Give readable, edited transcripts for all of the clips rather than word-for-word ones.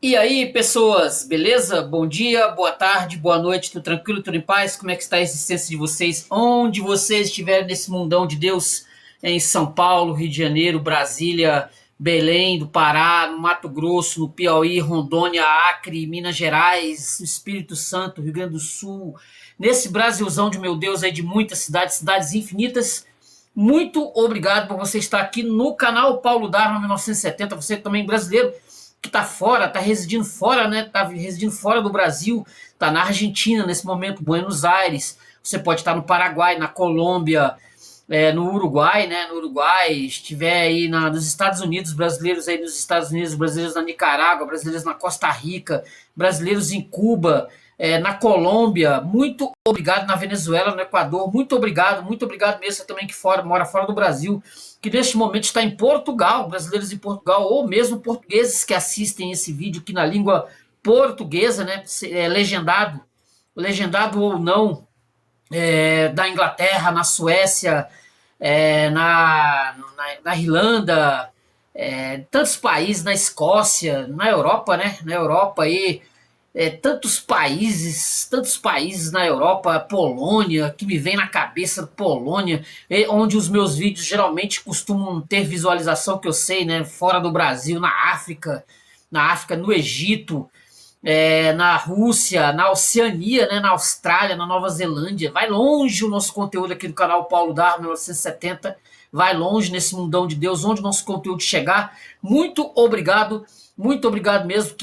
E aí, pessoas, beleza? Bom dia, boa tarde, boa noite, tudo tranquilo, tudo em paz? Como é que está a existência de vocês? Onde vocês estiverem nesse mundão de Deus, em São Paulo, Rio de Janeiro, Brasília, Belém do Pará, no Mato Grosso, no Piauí, Rondônia, Acre, Minas Gerais, Espírito Santo, Rio Grande do Sul, nesse Brasilzão de meu Deus aí de muitas cidades, cidades infinitas. Muito obrigado por você estar aqui no canal Paulo Dharma 1970, você também brasileiro que está fora, está residindo fora, né? Está residindo fora do Brasil, está na Argentina nesse momento, Buenos Aires. Você pode estar no Paraguai, na Colômbia, no Uruguai, né? No Uruguai, estiver aí nos Estados Unidos, brasileiros aí nos Estados Unidos, brasileiros na Nicarágua, brasileiros na Costa Rica, brasileiros em Cuba, na Colômbia. Muito obrigado na Venezuela, no Equador. Muito obrigado mesmo você também que mora fora do Brasil, que neste momento está em Portugal, brasileiros em Portugal, ou mesmo portugueses que assistem esse vídeo aqui na língua portuguesa, né? Legendado ou não, da Inglaterra, na Suécia, na Irlanda, tantos países, na Escócia, na Europa, né? Na Europa aí, tantos países na Europa, Polônia, que me vem na cabeça, Polônia, onde os meus vídeos geralmente costumam ter visualização, que eu sei, né? Fora do Brasil, na África, no Egito, na Rússia, na Oceania, né, na Austrália, na Nova Zelândia. Vai longe o nosso conteúdo aqui do canal Paulo Dharma 1970. Vai longe nesse mundão de Deus, onde o nosso conteúdo chegar. Muito obrigado mesmo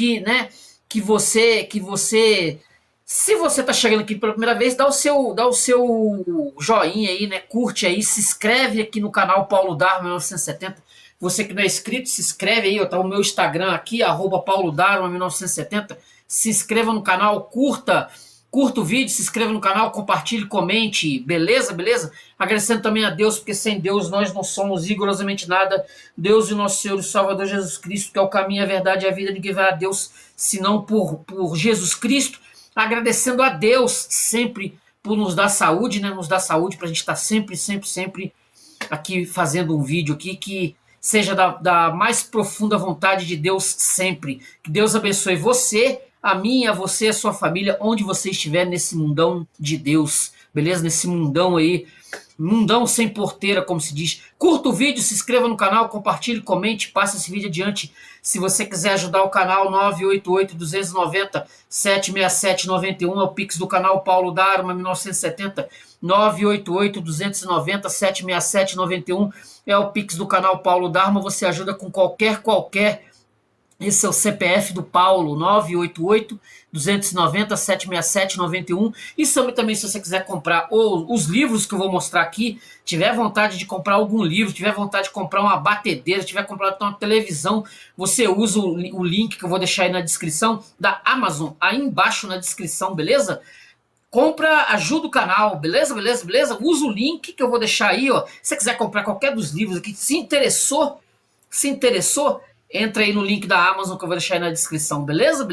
se você está chegando aqui pela primeira vez, dá o seu joinha aí, né? Curte aí, se inscreve aqui no canal Paulo Dharma 1970. Você que não é inscrito, se inscreve aí, ó, tá o meu Instagram aqui, Paulo Dharma 1970. Se inscreva no canal, curta o vídeo, se inscreva no canal, compartilhe, comente, beleza? Beleza? Agradecendo também a Deus, porque sem Deus nós não somos rigorosamente nada. Deus e nosso Senhor e Salvador Jesus Cristo, que é o caminho, a verdade e a vida, ninguém vai a Deus senão por Jesus Cristo. Agradecendo a Deus sempre por nos dar saúde, né? Nos dar saúde para a gente estar sempre aqui fazendo um vídeo aqui que seja da mais profunda vontade de Deus sempre. Que Deus abençoe você, a mim, a você, a sua família, onde você estiver nesse mundão de Deus, beleza? Nesse mundão aí, mundão sem porteira, como se diz. Curta o vídeo, se inscreva no canal, compartilhe, comente, passe esse vídeo adiante. Se você quiser ajudar o canal, 988-290-76791 é o Pix do canal Paulo Dharma 1970. 988-290-76791 é o Pix do canal Paulo Dharma. Você ajuda com qualquer. Esse é o CPF do Paulo, 988-290-76791. E também, se você quiser comprar os livros que eu vou mostrar aqui, tiver vontade de comprar algum livro, tiver vontade de comprar uma batedeira, tiver comprado uma televisão, você usa o link que eu vou deixar aí na descrição da Amazon, aí embaixo na descrição, beleza? Compra, ajuda o canal, beleza? Usa o link que eu vou deixar aí, ó. Se você quiser comprar qualquer dos livros aqui, se interessou, entra aí no link da Amazon que eu vou deixar aí na descrição, beleza?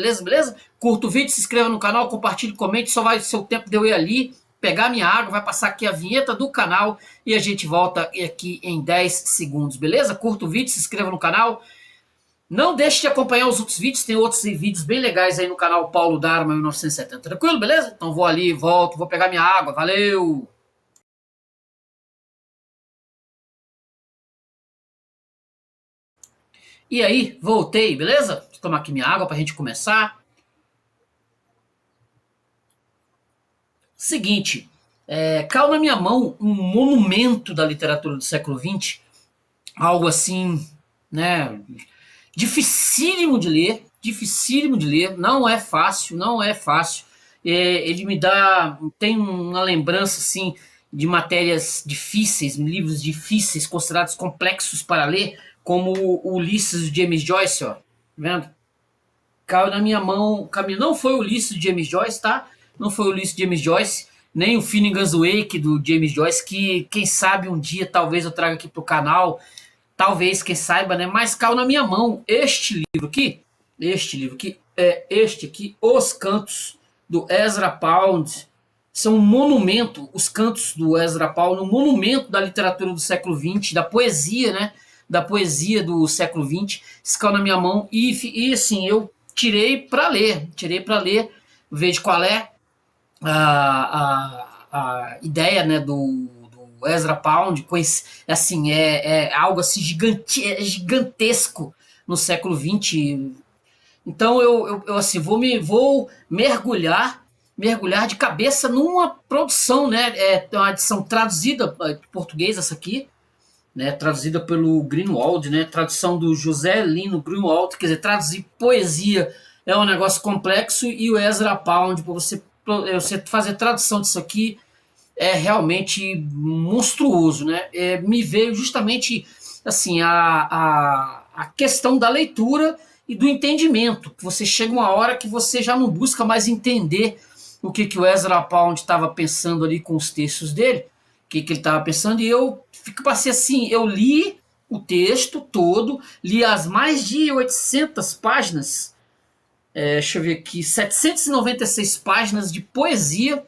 Curta o vídeo, se inscreva no canal, compartilhe, comente, só vai ser o tempo de eu ir ali, pegar minha água, vai passar aqui a vinheta do canal e a gente volta aqui em 10 segundos, beleza? Curta o vídeo, se inscreva no canal. Não deixe de acompanhar os outros vídeos, tem outros vídeos bem legais aí no canal Paulo Dharma 1970, tranquilo, beleza? Então vou ali, volto, vou pegar minha água, valeu! E aí, voltei, beleza? Vou tomar aqui minha água pra gente começar. Seguinte, caiu na minha mão um monumento da literatura do século XX, algo assim, né, dificílimo de ler, não é fácil, ele tem uma lembrança, assim, de matérias difíceis, livros difíceis, considerados complexos para ler, como o Ulisses de James Joyce, ó, tá vendo? Caiu na minha mão, não foi o Ulisses de James Joyce, tá? Não foi o Ulisses de James Joyce, nem o Finnegan's Wake do James Joyce, que quem sabe um dia talvez eu traga aqui pro canal, talvez, quem saiba, né? Mas caiu na minha mão este aqui, Os Cantos, do Ezra Pound. São um monumento, os cantos do Ezra Pound, um monumento da literatura do século XX, da poesia, né? Da poesia do século XX. Isso caiu na minha mão e assim, eu tirei para ler, vejo qual é a ideia, né, do Ezra Pound, assim, é algo assim gigantesco no século XX. Então eu assim, vou mergulhar de cabeça numa produção, né? É uma edição traduzida em português essa aqui, né? Traduzida pelo Greenwald, né? Tradução do José Lino Greenwald, quer dizer, traduzir poesia é um negócio complexo e o Ezra Pound, para você fazer tradução disso aqui é realmente monstruoso, né? Me veio justamente assim a questão da leitura e do entendimento. Você chega uma hora que você já não busca mais entender o que o Ezra Pound estava pensando ali com os textos dele, o que ele estava pensando, e eu passei assim, eu li o texto todo, li as mais de 800 páginas, deixa eu ver aqui, 796 páginas de poesia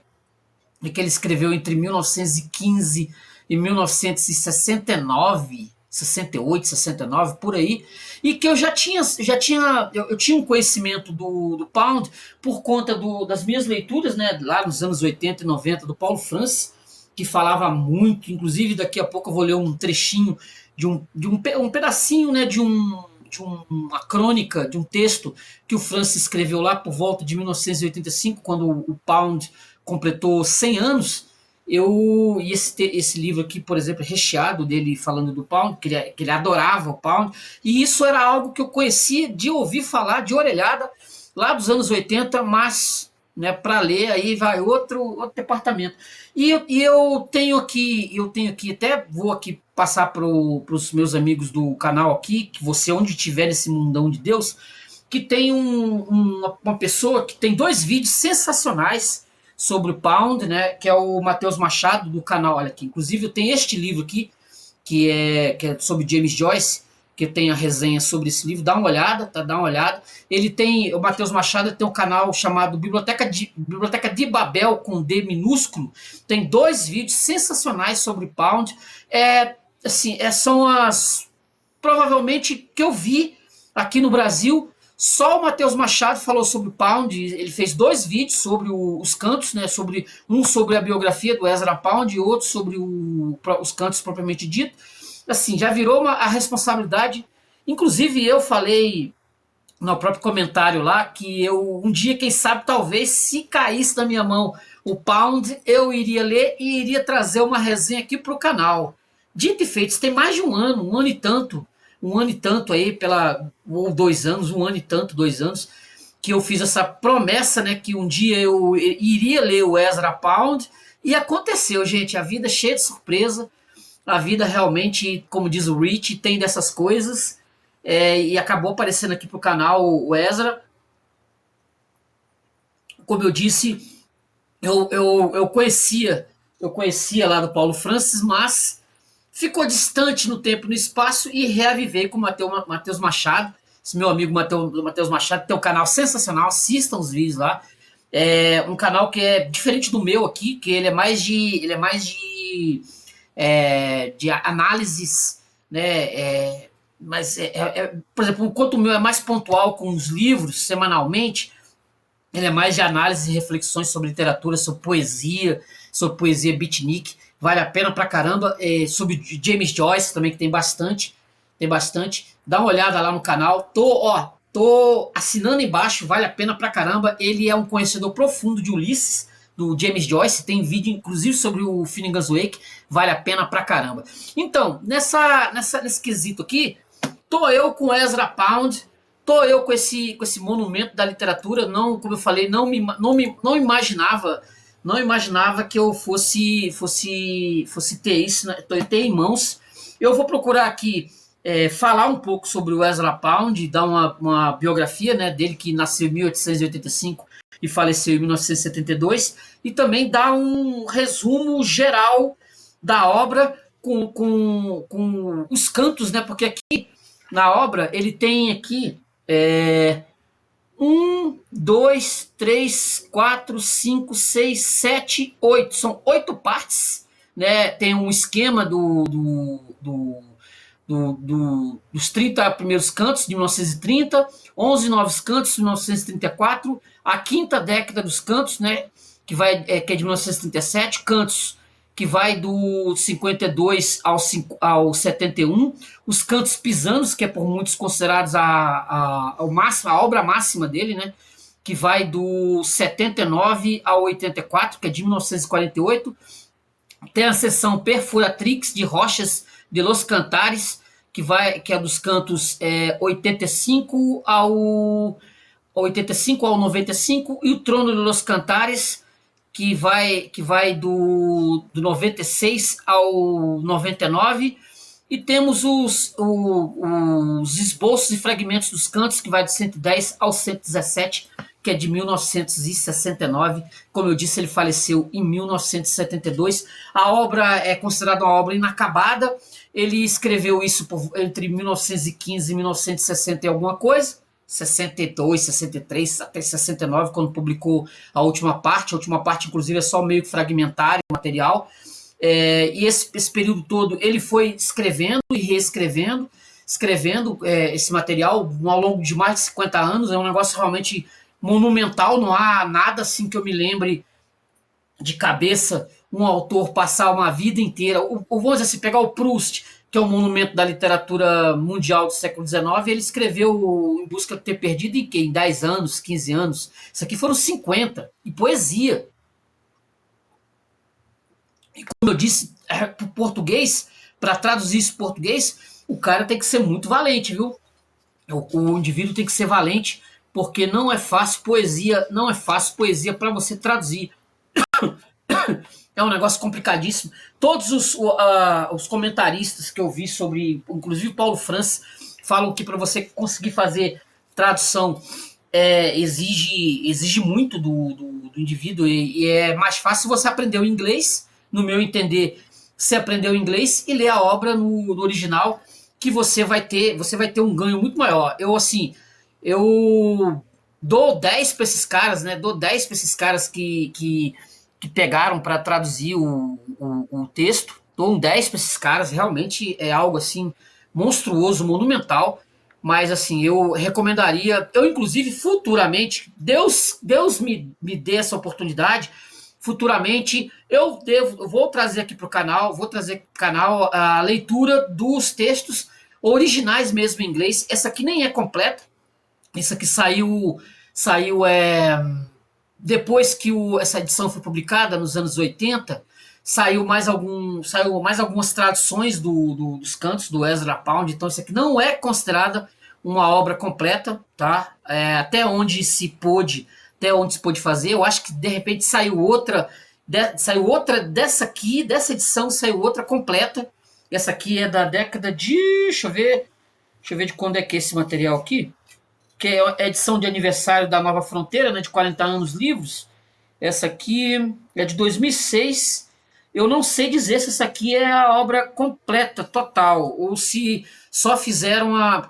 que ele escreveu entre 1915 e 1969, 68, 69, por aí, e que eu eu tinha um conhecimento do Pound por conta das minhas leituras, né, lá nos anos 80 e 90, do Paulo Francis, que falava muito, inclusive daqui a pouco eu vou ler um trechinho um pedacinho, né, uma crônica, de um texto que o Francis escreveu lá por volta de 1985, quando o Pound completou 100 anos. E esse livro aqui, por exemplo, é recheado dele falando do Pound, que ele adorava o Pound, e isso era algo que eu conhecia de ouvir falar, de orelhada, lá dos anos 80, mas, né, para ler aí vai outro departamento. E eu tenho aqui, até vou aqui passar para os meus amigos do canal aqui, que você, onde estiver nesse mundão de Deus, que tem uma pessoa que tem 2 vídeos sensacionais sobre o Pound, né, que é o Matheus Machado, do canal, olha aqui, inclusive eu tenho este livro aqui, que é sobre James Joyce, que tem a resenha sobre esse livro, dá uma olhada, tá? Dá uma olhada. O Matheus Machado tem um canal chamado Biblioteca de Babel, com D minúsculo, tem 2 vídeos sensacionais sobre Pound, assim, são provavelmente que eu vi aqui no Brasil. Só o Matheus Machado falou sobre o Pound, ele fez 2 vídeos sobre os cantos, né, um sobre a biografia do Ezra Pound e outro sobre os cantos propriamente dito. Assim, já virou a responsabilidade. Inclusive eu falei no próprio comentário lá que eu um dia, quem sabe, talvez, se caísse na minha mão o Pound, eu iria ler e iria trazer uma resenha aqui para o canal. Dito e feito, isso tem mais de um ano e tanto aí, ou 2 anos, 1 ano e tanto, 2 anos, que eu fiz essa promessa, né, que um dia eu iria ler o Ezra Pound, e aconteceu, gente. A vida é cheia de surpresa, a vida realmente, como diz o Rich, tem dessas coisas, e acabou aparecendo aqui pro canal o Ezra. Como eu disse, eu conhecia lá do Paulo Francis, mas ficou distante no tempo e no espaço e reavivei com o Matheus Machado. Esse meu amigo Matheus Machado tem um canal sensacional, assistam os vídeos lá. É um canal que é diferente do meu aqui, que ele é mais de análises, né? Mas, por exemplo, enquanto o meu é mais pontual com os livros semanalmente, ele é mais de análise e reflexões sobre literatura, sobre poesia beatnik. Vale a pena pra caramba. Sobre James Joyce também, que tem bastante. Tem bastante. Dá uma olhada lá no canal. Tô assinando embaixo, vale a pena pra caramba. Ele é um conhecedor profundo de Ulisses, do James Joyce. Tem vídeo, inclusive, sobre o Finnegan's Wake. Vale a pena pra caramba. Então, nesse quesito aqui, tô eu com Ezra Pound. Tô eu com esse monumento da literatura. Não, como eu falei, não imaginava que eu fosse ter isso, né, ter em mãos. Eu vou procurar aqui falar um pouco sobre o Ezra Pound, dar uma biografia, né, dele, que nasceu em 1885 e faleceu em 1972, e também dar um resumo geral da obra com os cantos, né, porque aqui na obra ele tem aqui 1, 2, 3, 4, 5, 6, 7, 8. São 8 partes, né? Tem um esquema dos 30 primeiros cantos de 1930, 11 novos cantos de 1934, a quinta década dos cantos, né, que é de 1937, cantos que vai do 52 ao 71, os cantos pisanos, que é por muitos considerados a obra máxima dele, né, que vai do 79 ao 84, que é de 1948. Tem a seção Perfuratrix de Rochas de Los Cantares, que é dos cantos 85 ao 95, e o Trono de Los Cantares, que vai do 96 ao 99, e temos os esboços e fragmentos dos cantos, que vai de 110 ao 117, que é de 1969. Como eu disse, ele faleceu em 1972. A obra é considerada uma obra inacabada. Ele escreveu isso entre 1915 e 1960 e alguma coisa, 62, 63, até 69, quando publicou a última parte. A última parte, inclusive, é só meio que fragmentário, material. E esse período todo ele foi escrevendo e reescrevendo, esse material ao longo de mais de 50 anos. É um negócio realmente monumental. Não há nada assim que eu me lembre de cabeça um autor passar uma vida inteira. Vamos dizer assim, pegar o Proust, que é um monumento da literatura mundial do século XIX, ele escreveu Em Busca do Tempo Perdido em 10 anos, 15 anos. Isso aqui foram 50. E poesia. E como eu disse, para o português, para traduzir isso para português, o cara tem que ser muito valente, viu? O indivíduo tem que ser valente, porque não é fácil poesia para você traduzir. É um negócio complicadíssimo. Todos os comentaristas que eu vi sobre, inclusive Paulo França, falam que para você conseguir fazer tradução exige muito do indivíduo, e é mais fácil você aprender o inglês, no meu entender, você aprender o inglês e ler a obra no original, que você vai ter um ganho muito maior. Eu dou 10 para esses caras, né? Dou 10 para esses caras que pegaram para traduzir o texto. Dou um 10 para esses caras. Realmente é algo assim monstruoso, monumental. Mas assim, eu recomendaria, inclusive futuramente, Deus me dê essa oportunidade. Futuramente eu vou trazer aqui para o canal, a leitura dos textos originais mesmo em inglês. Essa aqui nem é completa. Isso aqui saiu depois que essa edição foi publicada, nos anos 80. Saiu mais algumas traduções dos cantos do Ezra Pound. Então isso aqui não é considerada uma obra completa, tá? Até onde se pôde fazer. Eu acho que de repente saiu outra dessa edição, saiu outra completa. Essa aqui é da década de, deixa eu ver de quando é que é esse material aqui, que é a edição de aniversário da Nova Fronteira, né, de 40 anos livros. Essa aqui é de 2006. Eu não sei dizer se essa aqui é a obra completa, total, ou se só fizeram a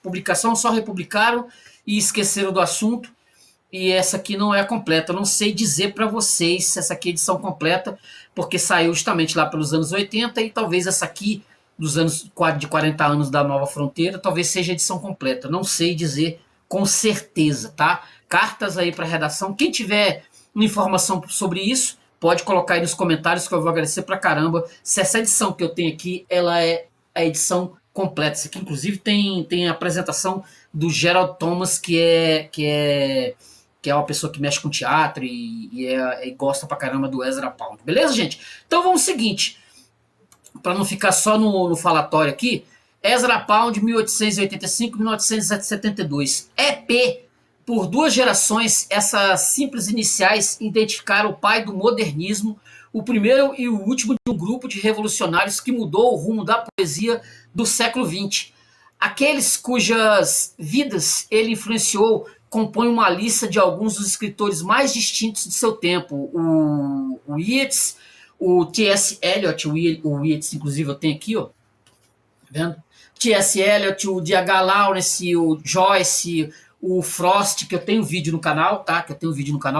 publicação, só republicaram e esqueceram do assunto. E essa aqui não é completa. Eu não sei dizer para vocês se essa aqui é edição completa, porque saiu justamente lá pelos anos 80, e talvez essa aqui dos anos de 40 anos da Nova Fronteira, talvez seja edição completa. Não sei dizer com certeza, tá? Cartas aí para redação. Quem tiver informação sobre isso, pode colocar aí nos comentários, que eu vou agradecer pra caramba. Se essa edição que eu tenho aqui, ela é a edição completa. Isso aqui, inclusive, tem a apresentação do Gerald Thomas, que é uma pessoa que mexe com teatro e gosta pra caramba do Ezra Pound. Beleza, gente? Então vamos ao seguinte, para não ficar só no falatório aqui. Ezra Pound, 1885-1972. EP. Por 2 gerações, essas simples iniciais identificaram o pai do modernismo, o primeiro e o último de um grupo de revolucionários que mudou o rumo da poesia do século XX. Aqueles cujas vidas ele influenciou compõem uma lista de alguns dos escritores mais distintos de seu tempo. O Yeats, o T.S. Eliot, o Yeats, inclusive, eu tenho aqui, ó, tá vendo? T.S. Eliot, o D.H. Lawrence, o Joyce, o Frost, que eu tenho vídeo no canal, tá?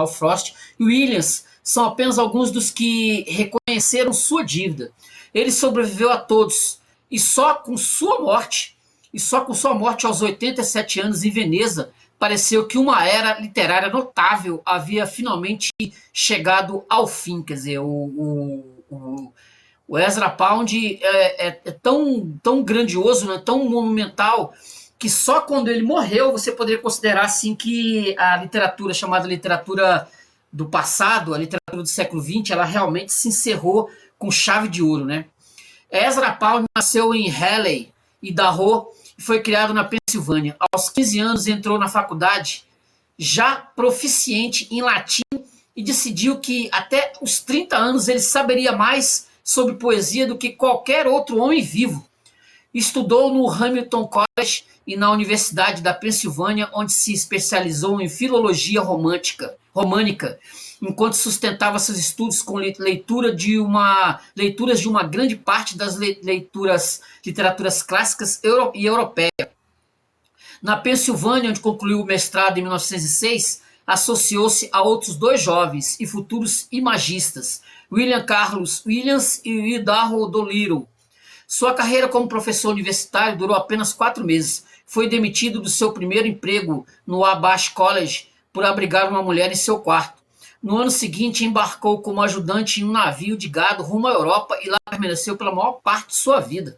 Frost, e o Williams são apenas alguns dos que reconheceram sua dívida. Ele sobreviveu a todos, e só com sua morte, aos 87 anos em Veneza, pareceu que uma era literária notável havia finalmente chegado ao fim. Quer dizer, o Ezra Pound é tão grandioso, né, tão monumental, que só quando ele morreu você poderia considerar assim que a literatura chamada literatura do passado, a literatura do século XX, ela realmente se encerrou com chave de ouro, né? Ezra Pound nasceu em Halle, Idaho, e foi criado na Pensilvânia. Aos 15 anos entrou na faculdade, já proficiente em latim, e decidiu que até os 30 anos ele saberia mais sobre poesia do que qualquer outro homem vivo. Estudou no Hamilton College e na Universidade da Pensilvânia, onde se especializou em filologia românica, enquanto sustentava seus estudos com leituras de uma grande parte das literaturas clássicas e europeias. Na Pensilvânia, onde concluiu o mestrado em 1906, associou-se a outros dois jovens e futuros imagistas, William Carlos Williams e Idaho Dolittle. Sua carreira como professor universitário durou apenas 4 meses. Foi demitido do seu primeiro emprego no Wabash College por abrigar uma mulher em seu quarto. No ano seguinte, embarcou como ajudante em um navio de gado rumo à Europa e lá permaneceu pela maior parte de sua vida.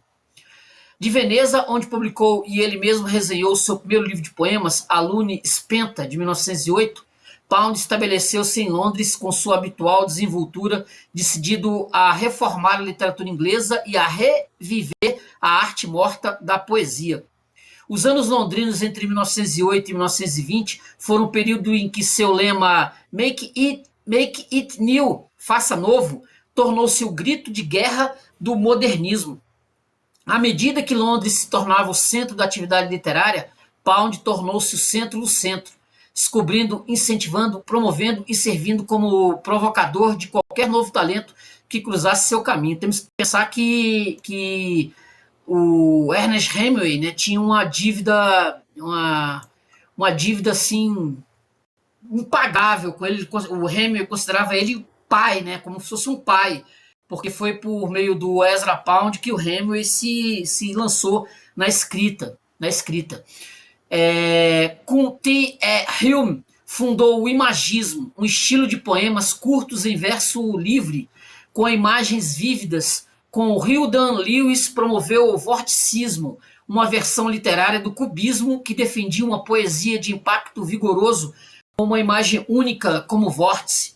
De Veneza, onde publicou e ele mesmo resenhou seu primeiro livro de poemas, A Lune Spenta, de 1908, Pound estabeleceu-se em Londres com sua habitual desenvoltura, decidido a reformar a literatura inglesa e a reviver a arte morta da poesia. Os anos londrinos entre 1908 e 1920 foram um período em que seu lema Make it New, faça novo, tornou-se o grito de guerra do modernismo. À medida que Londres se tornava o centro da atividade literária, Pound tornou-se o centro do centro, descobrindo, incentivando, promovendo e servindo como provocador de qualquer novo talento que cruzasse seu caminho. Temos que pensar que o Ernest Hemingway, né, tinha uma dívida assim impagável com ele. O Hemingway considerava ele pai, né, como se fosse um pai, porque foi por meio do Ezra Pound que o Hemingway se lançou na escrita. Com T. E. Hume, fundou o imagismo, um estilo de poemas curtos em verso livre, com imagens vívidas. Com Hildan Lewis, promoveu o vorticismo, uma versão literária do cubismo que defendia uma poesia de impacto vigoroso com uma imagem única como vórtice.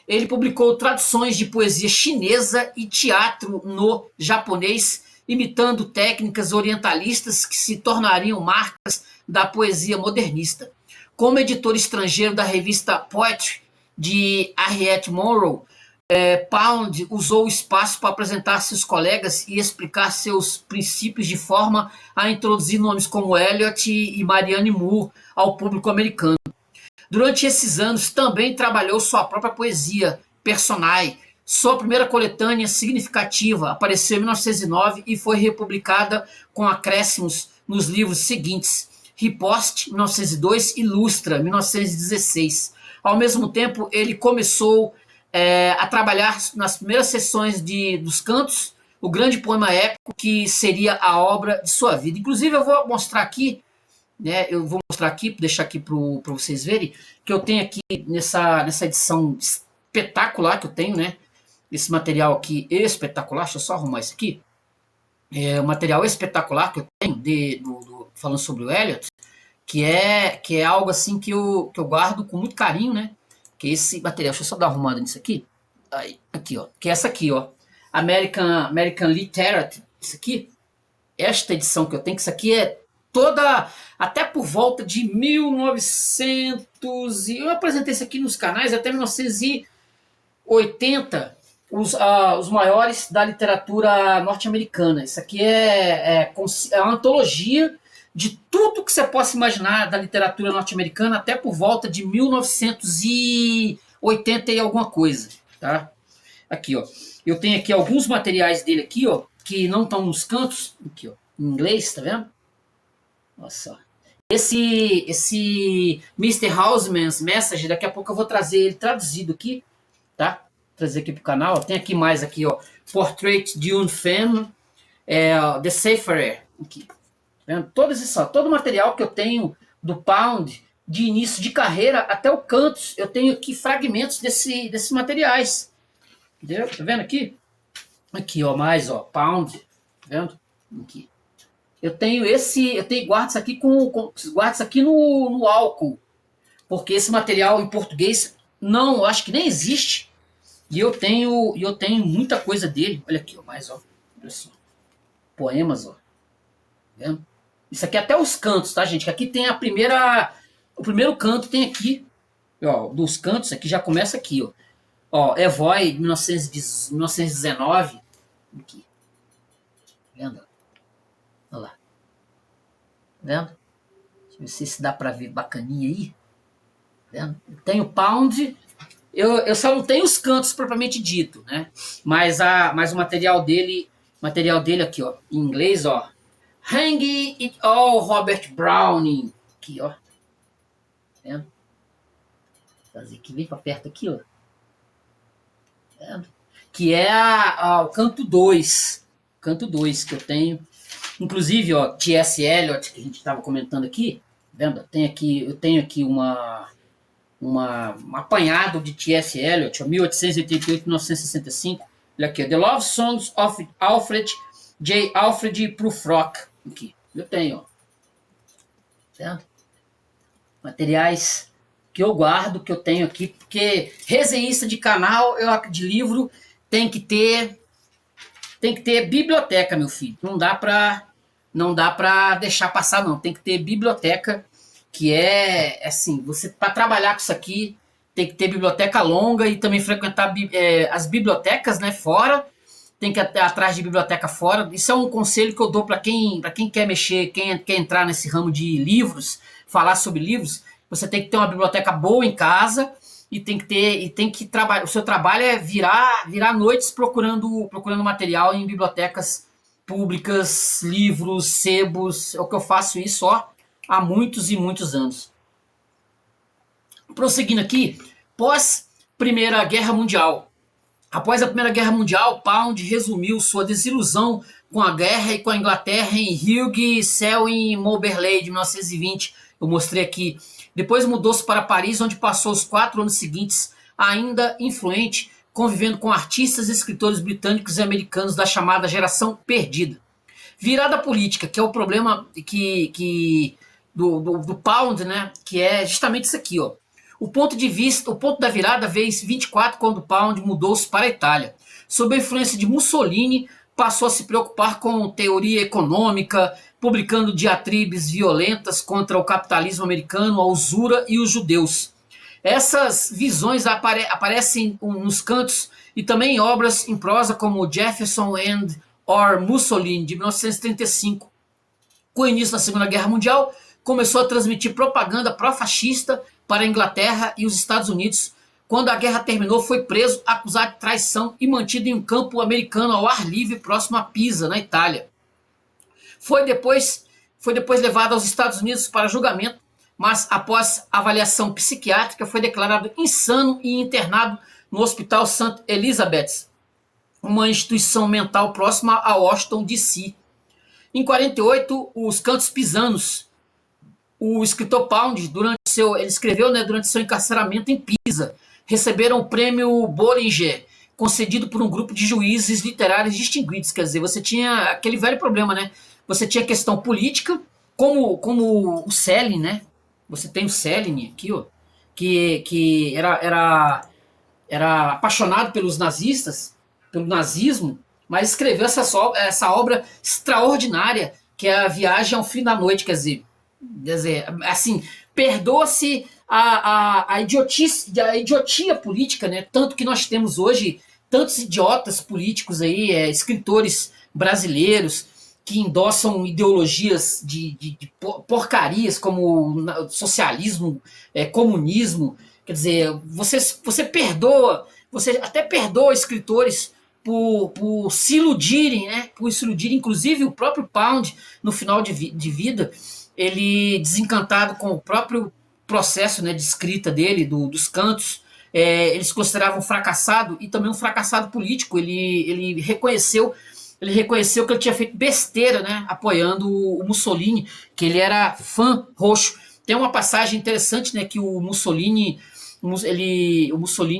Ele publicou traduções de poesia chinesa e teatro no japonês, imitando técnicas orientalistas que se tornariam marcas da poesia modernista. Como editor estrangeiro da revista Poetry, de Harriet Monroe, Pound usou o espaço para apresentar seus colegas e explicar seus princípios de forma a introduzir nomes como Eliot e Marianne Moore ao público americano. Durante esses anos, também trabalhou sua própria poesia, Personae. Sua primeira coletânea significativa apareceu em 1909 e foi republicada com acréscimos nos livros seguintes: Riposte, 1902, e Lustra, 1916. Ao mesmo tempo, ele começou a trabalhar nas primeiras sessões dos cantos, o grande poema épico que seria a obra de sua vida. Inclusive, eu vou mostrar aqui, né, deixar aqui para vocês verem, que eu tenho aqui nessa edição espetacular que eu tenho, né? Esse material aqui espetacular, deixa eu só arrumar isso aqui. É o material espetacular que eu tenho falando sobre o Eliot, que é algo assim que eu guardo com muito carinho, né? Que esse material, deixa eu só dar uma arrumada nisso aqui. Aí, aqui, ó. Que é essa aqui, ó. American Literature. Isso aqui, esta edição que eu tenho, que isso aqui é toda, até por volta de 1900, e eu apresentei isso aqui nos canais, até 1980, os maiores da literatura norte-americana. Isso aqui é uma antologia de tudo que você possa imaginar da literatura norte-americana até por volta de 1980 e alguma coisa, tá? Aqui, ó. Eu tenho aqui alguns materiais dele aqui, ó, que não estão nos cantos, aqui, ó, em inglês, tá vendo? Nossa. Esse Mr. Houseman's Message, daqui a pouco eu vou trazer ele traduzido aqui, tá? trazer aqui para o canal. Tem aqui mais aqui, ó, Portrait d'une Femme, The Safer, aqui. Tá vendo? Todo o material que eu tenho do Pound, de início de carreira até o Cantos, eu tenho aqui fragmentos desses materiais. Entendeu? Tá vendo aqui? Aqui, ó, mais, ó, Pound, tá vendo? Aqui. Eu tenho guardo isso aqui guardo isso aqui no álcool, porque esse material em português não, acho que nem existe. E eu tenho muita coisa dele. Olha aqui, ó, mais, ó. Olha só. Poemas, ó. Tá vendo? Isso aqui é até os cantos, tá, gente? Aqui tem o primeiro canto tem aqui, ó, dos cantos, aqui já começa aqui, ó. Ó, Evoy, 1919. Aqui. Tá vendo? Olha lá. Tá vendo? Deixa eu ver se dá pra ver bacaninha aí. Tá vendo? Eu tenho Pound. Eu só não tenho os cantos propriamente dito, né? Mas o material dele aqui, ó, em inglês, ó. Hang It All, Robert Browning. Aqui, ó. Tá vendo? Vou fazer aqui, vem pra perto aqui, ó. Tá vendo? Que é o canto 2. Canto 2 que eu tenho. Inclusive, ó, T.S. Eliot, que a gente estava comentando aqui. Tá vendo? Eu tenho aqui um apanhado de T.S. Eliot, 1888-1965. Olha aqui, The Love Songs of Alfred Prufrock. Aqui, eu tenho, ó. Certo? Materiais que eu guardo, que eu tenho aqui, porque resenhista de canal, de livro, tem que ter biblioteca, meu filho. Não dá pra deixar passar, não. Tem que ter biblioteca, que assim, você para trabalhar com isso aqui tem que ter biblioteca longa e também frequentar as bibliotecas, né, fora. Tem que ir atrás de biblioteca fora. Isso é um conselho que eu dou para quem quer mexer, quem quer entrar nesse ramo de livros, falar sobre livros. Você tem que ter uma biblioteca boa em casa e tem que trabalhar. O seu trabalho é virar noites procurando material em bibliotecas públicas, livros, sebos. É o que eu faço isso, ó, há muitos e muitos anos. Prosseguindo aqui, pós Primeira Guerra Mundial. Após a Primeira Guerra Mundial, Pound resumiu sua desilusão com a guerra e com a Inglaterra em Hugh Selwyn Moberley, de 1920. Eu mostrei aqui. Depois mudou-se para Paris, onde passou os 4 anos seguintes, ainda influente, convivendo com artistas e escritores britânicos e americanos da chamada Geração Perdida. Virada política, que é o problema do Pound, né? Que é justamente isso aqui, ó. O ponto da virada veio em 24, quando Pound mudou-se para a Itália. Sob a influência de Mussolini, passou a se preocupar com teoria econômica, publicando diatribes violentas contra o capitalismo americano, a usura e os judeus. Essas visões aparecem nos cantos e também em obras em prosa como Jefferson and or Mussolini, de 1935. Com o início da Segunda Guerra Mundial, começou a transmitir propaganda pró-fascista para a Inglaterra e os Estados Unidos. Quando a guerra terminou, foi preso, acusado de traição e mantido em um campo americano ao ar livre próximo a Pisa, na Itália. Foi depois levado aos Estados Unidos para julgamento, mas após avaliação psiquiátrica foi declarado insano e internado no Hospital St. Elizabeth's, uma instituição mental próxima a Washington, D.C. Em 48, os Cantos Pisanos. O escritor Pound, ele escreveu, né, durante seu encarceramento em Pisa, receberam o prêmio Bollinger, concedido por um grupo de juízes literários distinguidos. Quer dizer, você tinha aquele velho problema, né? Você tinha questão política, como o Schelling, né? Você tem o Schelling aqui, ó, que era apaixonado pelos nazistas, pelo nazismo, mas escreveu essa obra extraordinária, que é A Viagem ao Fim da Noite. Quer dizer, assim, perdoa-se a idiotia política, né? Tanto que nós temos hoje tantos idiotas políticos aí, escritores brasileiros que endossam ideologias de porcarias como socialismo, comunismo. Quer dizer, você até perdoa escritores por se iludirem, né? Por se iludirem. Inclusive o próprio Pound, no final de vida, ele, desencantado com o próprio processo, né, de escrita dele, dos cantos, eles consideravam fracassado e também um fracassado político. Ele reconheceu que ele tinha feito besteira, né, apoiando o Mussolini, que ele era fã roxo. Tem uma passagem interessante, né, que o Mussolini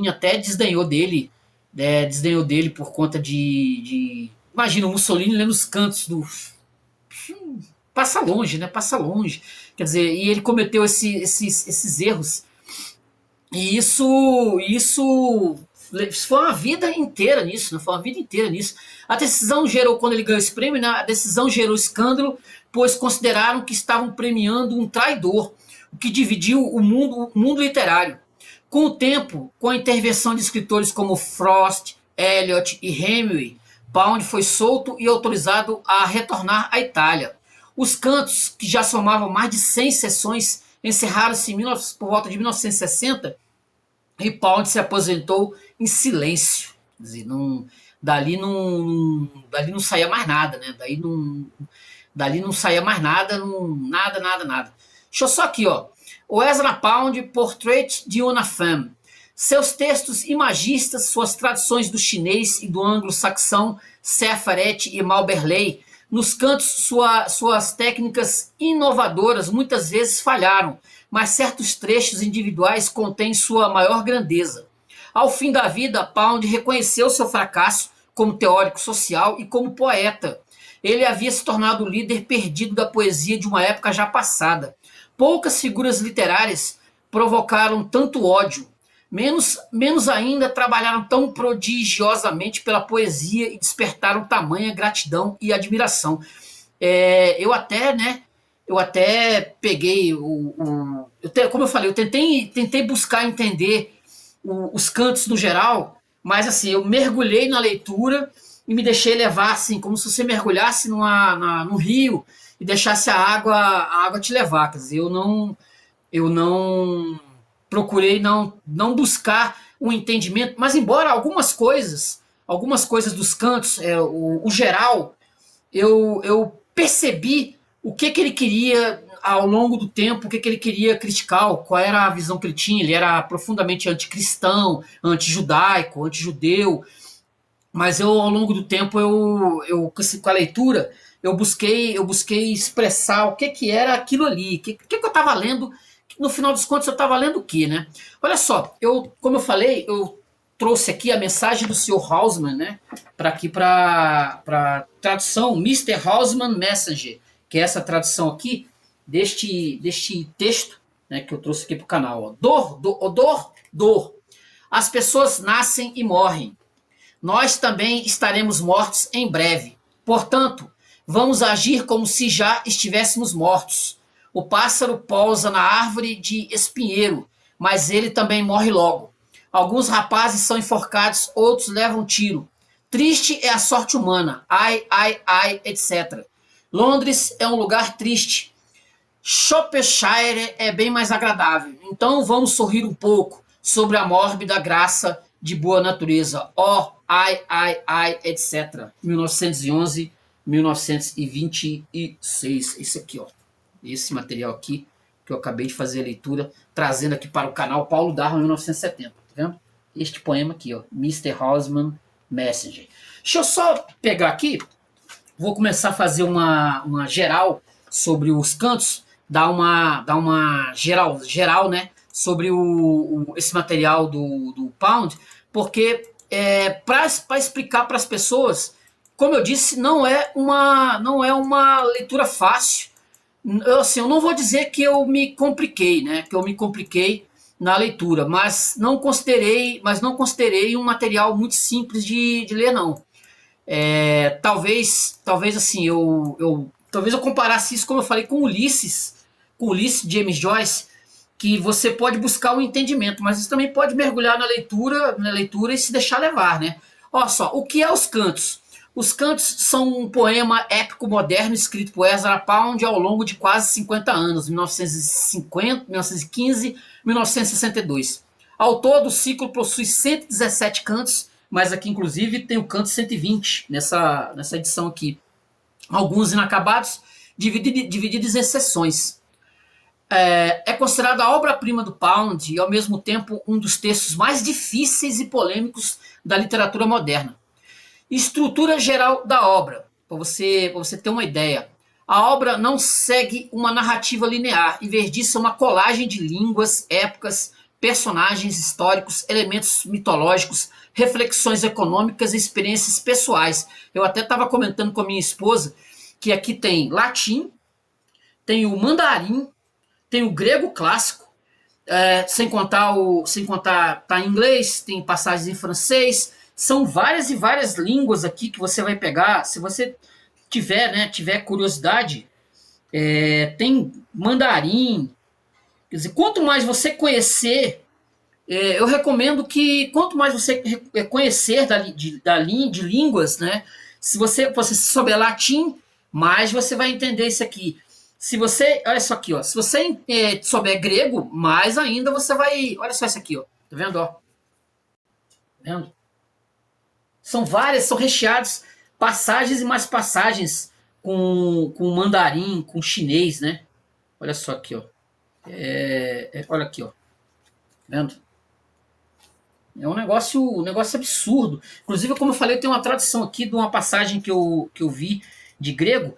até desdenhou dele, desdenhou dele por conta imagina o Mussolini lendo os cantos do passa longe, né? Passa longe. Quer dizer, e ele cometeu esses erros. E isso foi uma vida inteira nisso, né? Foi uma vida inteira nisso. A decisão gerou, quando ele ganhou esse prêmio, né? A decisão gerou escândalo, pois consideraram que estavam premiando um traidor, o que dividiu o mundo literário. Com o tempo, com a intervenção de escritores como Frost, Eliot e Hemingway, Pound foi solto e autorizado a retornar à Itália. Os cantos, que já somavam mais de 100 sessões, encerraram-se por volta de 1960 e Pound se aposentou em silêncio. Quer dizer, dali não saía mais nada, né? Dali não saía mais nada, nada. Deixa eu só aqui, ó. O Ezra Pound, Portrait de uma Femme. Seus textos imagistas, suas traduções do chinês e do anglo-saxão, Sefaret e Malberley, nos cantos suas técnicas inovadoras muitas vezes falharam, mas certos trechos individuais contêm sua maior grandeza. Ao fim da vida, Pound reconheceu seu fracasso como teórico social e como poeta. Ele havia se tornado o líder perdido da poesia de uma época já passada. Poucas figuras literárias provocaram tanto ódio. Menos ainda trabalharam tão prodigiosamente pela poesia e despertaram tamanha gratidão e admiração. Eu até peguei como eu falei, eu tentei buscar entender os cantos no geral, mas assim, eu mergulhei na leitura e me deixei levar, assim, como se você mergulhasse num rio e deixasse a água te levar. Quer dizer, eu não procurei não buscar um entendimento, mas embora algumas coisas dos cantos, o geral, eu percebi o que ele queria ao longo do tempo, o que ele queria criticar, qual era a visão que ele tinha. Ele era profundamente anticristão, antijudaico, antijudeu, mas ao longo do tempo, com a leitura, eu busquei expressar o que era aquilo ali, o que eu estava lendo. No final dos contos, eu estava lendo o quê, né? Olha só, como eu falei, eu trouxe aqui a mensagem do Sr. Hausmann, né? Para tradução, Mr. Hausmann Messenger, que é essa tradução aqui deste texto, né, que eu trouxe aqui para o canal. Ó. Dor. As pessoas nascem e morrem. Nós também estaremos mortos em breve. Portanto, vamos agir como se já estivéssemos mortos. O pássaro pousa na árvore de espinheiro, mas ele também morre logo. Alguns rapazes são enforcados, outros levam tiro. Triste é a sorte humana. Ai, etc. Londres é um lugar triste. Shropshire é bem mais agradável. Então vamos sorrir um pouco sobre a mórbida graça de boa natureza. Ai, etc. 1911, 1926. Esse aqui, ó. Esse material aqui, que eu acabei de fazer a leitura, trazendo aqui para o canal Paulo Darwin, 1970. Tá vendo? Este poema aqui, ó. Mr. Hausmann Messenger. Deixa eu só pegar aqui. Vou começar a fazer uma geral sobre os cantos. Dar uma geral, né? Sobre esse material do Pound. Porque para explicar para as pessoas, como eu disse, não é uma leitura fácil. Eu não vou dizer que eu me compliquei, né? Que eu me compliquei na leitura, mas não considerei um material muito simples de ler, não. Talvez assim, talvez eu comparasse isso, como eu falei, com Ulisses de James Joyce, que você pode buscar um entendimento, mas você também pode mergulhar na leitura e se deixar levar, né? Olha só, o que é os cantos? Os cantos são um poema épico moderno escrito por Ezra Pound ao longo de quase 50 anos, 1950, 1915, 1962. Ao todo, o ciclo possui 117 cantos, mas aqui, inclusive, tem o canto 120 nessa edição aqui. Alguns inacabados, divididos em seções. É considerada a obra-prima do Pound e, ao mesmo tempo, um dos textos mais difíceis e polêmicos da literatura moderna. Estrutura geral da obra, para você ter uma ideia. A obra não segue uma narrativa linear, em vez disso, é uma colagem de línguas, épocas, personagens históricos, elementos mitológicos, reflexões econômicas e experiências pessoais. Eu até estava comentando com a minha esposa que aqui tem latim, tem o mandarim, tem o grego clássico, sem contar tá em inglês, tem passagens em francês. São várias e várias línguas aqui que você vai pegar. Se você tiver curiosidade, tem mandarim. Quer dizer, quanto mais você conhecer, eu recomendo que quanto mais você conhecer de línguas, né? Se você souber latim, mais você vai entender isso aqui. Se você, olha só aqui, ó, se você souber grego, mais ainda você vai, olha só isso aqui, ó, tá vendo, ó? Tá vendo? São várias, são recheados passagens e mais passagens com mandarim, com chinês, né? Olha só aqui, ó. Olha aqui, ó. Tá vendo? É um negócio absurdo. Inclusive, como eu falei, eu tenho uma tradução aqui de uma passagem que eu vi de grego.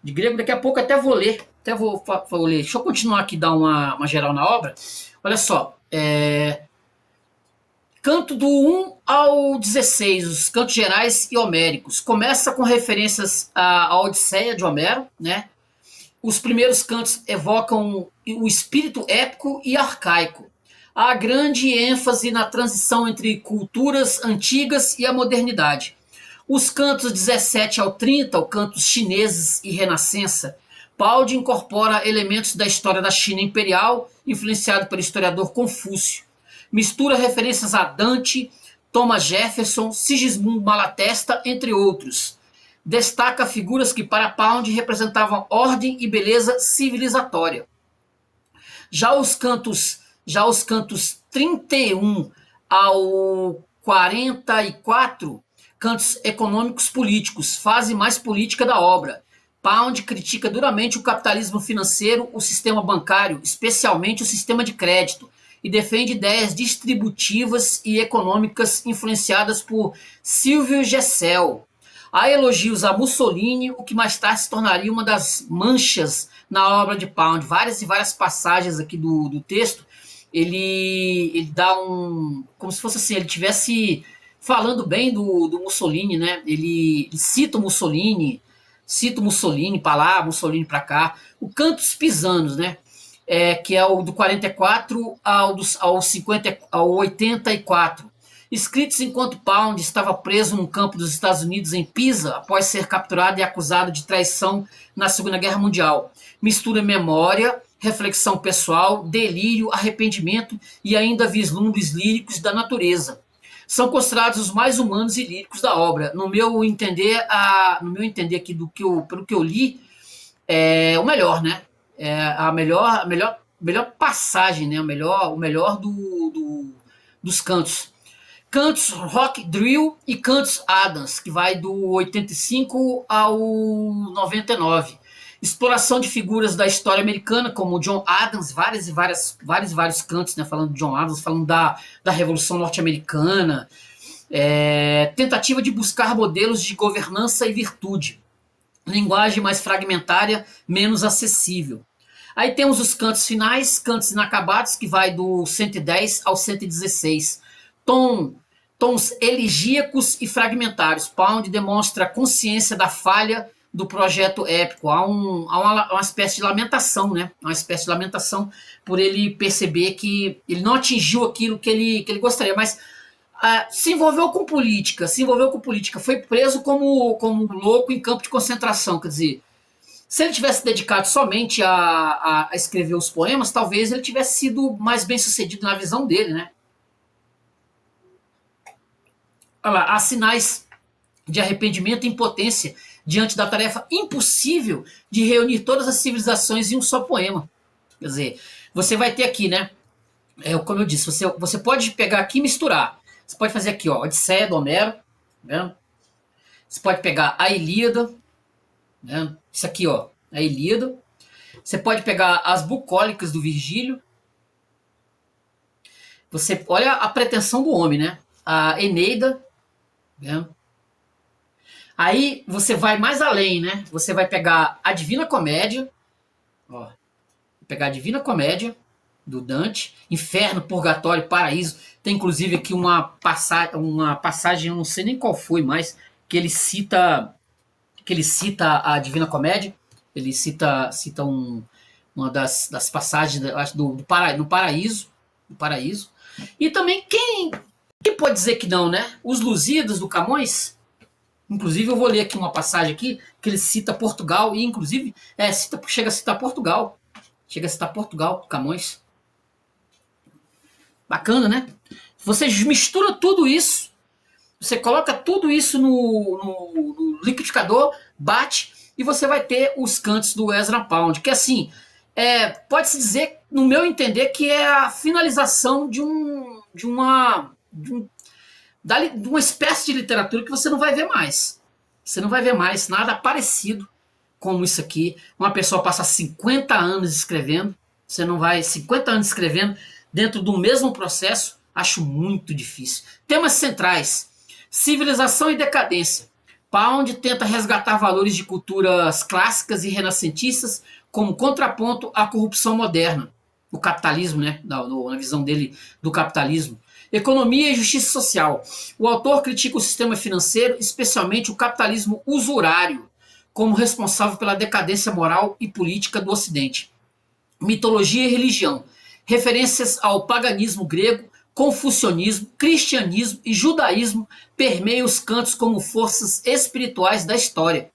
De grego, daqui a pouco até vou ler. Até vou ler. Deixa eu continuar aqui, dar uma geral na obra. Olha só. Canto do 1 ao 16, os cantos gerais e homéricos. Começa com referências à Odisseia de Homero, né? Os primeiros cantos evocam o espírito épico e arcaico. Há grande ênfase na transição entre culturas antigas e a modernidade. Os cantos 17 ao 30, os cantos chineses e renascença, Paudi incorpora elementos da história da China imperial, influenciado pelo historiador Confúcio. Mistura referências a Dante, Thomas Jefferson, Sigismund Malatesta, entre outros. Destaca figuras que para Pound representavam ordem e beleza civilizatória. Já os cantos 31 ao 44, cantos econômicos políticos, fase mais política da obra. Pound critica duramente o capitalismo financeiro, o sistema bancário, especialmente o sistema de crédito, e defende ideias distributivas e econômicas influenciadas por Silvio Gesell. Há elogios a Mussolini, o que mais tarde se tornaria uma das manchas na obra de Pound. Várias e várias passagens aqui do texto, ele dá como se fosse assim, ele estivesse falando bem do Mussolini, né? Ele cita o Mussolini para lá, Mussolini para cá. O Cantos Pisanos, né? Que é o do 44 ao 84. Escritos enquanto Pound estava preso num campo dos Estados Unidos em Pisa, após ser capturado e acusado de traição na Segunda Guerra Mundial. Mistura memória, reflexão pessoal, delírio, arrependimento e ainda vislumbres líricos da natureza. São considerados os mais humanos e líricos da obra. No meu entender aqui, pelo que eu li, é o melhor, né? É a melhor passagem, né? O melhor dos cantos. Cantos Rock Drill e Cantos Adams, que vai do 85 ao 99. Exploração de figuras da história americana, como John Adams, vários cantos, né, falando de John Adams, falando da Revolução Norte-Americana. Tentativa de buscar modelos de governança e virtude. Linguagem mais fragmentária, menos acessível. Aí temos os cantos finais, cantos inacabados, que vai do 110 ao 116. Tons elegíacos e fragmentários. Pound demonstra a consciência da falha do projeto épico. Há uma espécie de lamentação, né? Uma espécie de lamentação por ele perceber que ele não atingiu aquilo que ele gostaria, mas se envolveu com política, foi preso como louco em campo de concentração. Quer dizer, se ele tivesse dedicado somente a escrever os poemas, talvez ele tivesse sido mais bem sucedido na visão dele, né? Olha lá, há sinais de arrependimento e impotência diante da tarefa impossível de reunir todas as civilizações em um só poema. Quer dizer, você vai ter aqui, né? Como eu disse, você pode pegar aqui e misturar. Você pode fazer aqui, ó, Odisseia do Homero, tá vendo? Você pode pegar a Ilíada, né? Isso aqui, ó, a Ilíada. Você pode pegar as bucólicas do Virgílio. Você olha a pretensão do homem, né? A Eneida, né? Aí você vai mais além, né? Você vai pegar a Divina Comédia, ó, pegar a Divina Comédia do Dante, Inferno, Purgatório, Paraíso. Tem inclusive aqui uma passagem, eu não sei nem qual foi, mas que ele cita a Divina Comédia. Ele cita uma das passagens, acho, do Paraíso, do Paraíso. E também quem pode dizer que não, né? Os Lusíadas do Camões. Inclusive eu vou ler aqui uma passagem aqui que ele cita Portugal e inclusive chega a citar Portugal. Chega a citar Portugal, Camões. Bacana, né? Você mistura tudo isso, você coloca tudo isso no liquidificador, bate e você vai ter os cantos do Ezra Pound, que assim, pode-se dizer, no meu entender, que é a finalização de uma espécie de literatura que você não vai ver mais. Você não vai ver mais nada parecido como isso aqui. Uma pessoa passa 50 anos escrevendo, você não vai 50 anos escrevendo dentro do mesmo processo, acho muito difícil. Temas centrais: civilização e decadência. Pound tenta resgatar valores de culturas clássicas e renascentistas como contraponto à corrupção moderna, o capitalismo, né, na visão dele do capitalismo. Economia e justiça social. O autor critica o sistema financeiro, especialmente o capitalismo usurário, como responsável pela decadência moral e política do Ocidente. Mitologia e religião. Referências ao paganismo grego, confucionismo, cristianismo e judaísmo permeiam os cantos como forças espirituais da história.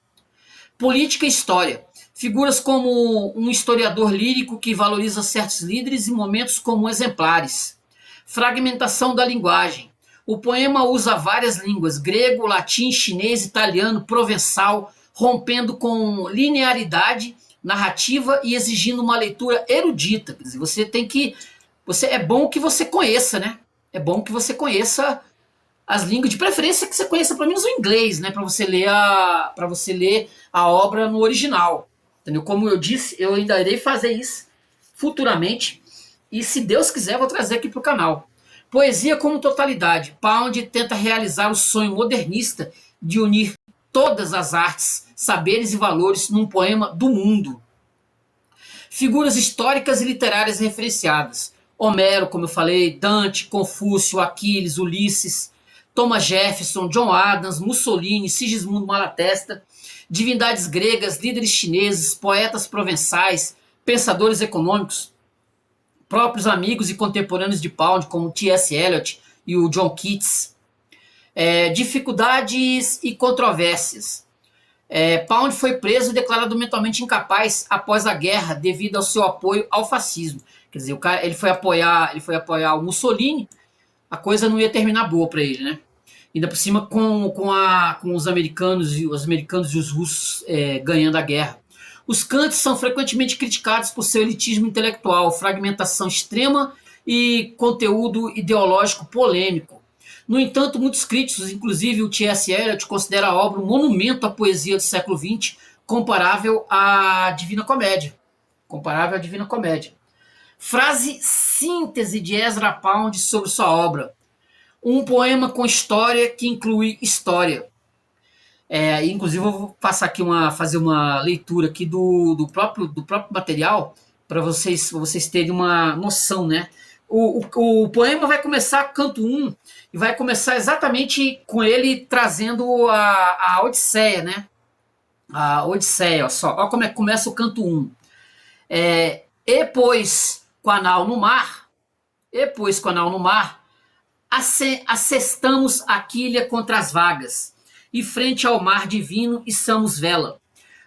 Política e história. Figuras como um historiador lírico que valoriza certos líderes e momentos como exemplares. Fragmentação da linguagem. O poema usa várias línguas: grego, latim, chinês, italiano, provençal, rompendo com linearidade narrativa e exigindo uma leitura erudita. Quer dizer, é bom que você conheça, né? É bom que você conheça as línguas, de preferência que você conheça pelo menos o inglês, né? Para você ler a obra no original. Entendeu? Como eu disse, eu ainda irei fazer isso futuramente. E se Deus quiser, eu vou trazer aqui para o canal. Poesia como totalidade. Pound tenta realizar o sonho modernista de unir todas as artes, saberes e valores num poema do mundo. Figuras históricas e literárias referenciadas. Homero, como eu falei, Dante, Confúcio, Aquiles, Ulisses, Thomas Jefferson, John Adams, Mussolini, Sigismundo Malatesta, divindades gregas, líderes chineses, poetas provençais, pensadores econômicos, próprios amigos e contemporâneos de Pound, como T.S. Eliot e o John Keats. Dificuldades e controvérsias. Pound foi preso e declarado mentalmente incapaz após a guerra devido ao seu apoio ao fascismo. Quer dizer, ele foi apoiar o Mussolini, a coisa não ia terminar boa para ele, né? Ainda por cima com os americanos e os russos ganhando a guerra. Os Kants são frequentemente criticados por seu elitismo intelectual, fragmentação extrema e conteúdo ideológico polêmico. No entanto, muitos críticos, inclusive o T.S. Eliot, consideram a obra um monumento à poesia do século XX, comparável à Divina Comédia. Frase síntese de Ezra Pound sobre sua obra. Um poema com história que inclui história. Inclusive, eu vou passar aqui fazer uma leitura aqui do próprio material para vocês terem uma noção, né? O poema vai começar canto 1 e vai começar exatamente com ele trazendo a Odisseia, né? A Odisseia, olha como é que começa o canto 1. E pois com a nau no mar, assestamos a quilha contra as vagas, e frente ao mar divino içamos vela.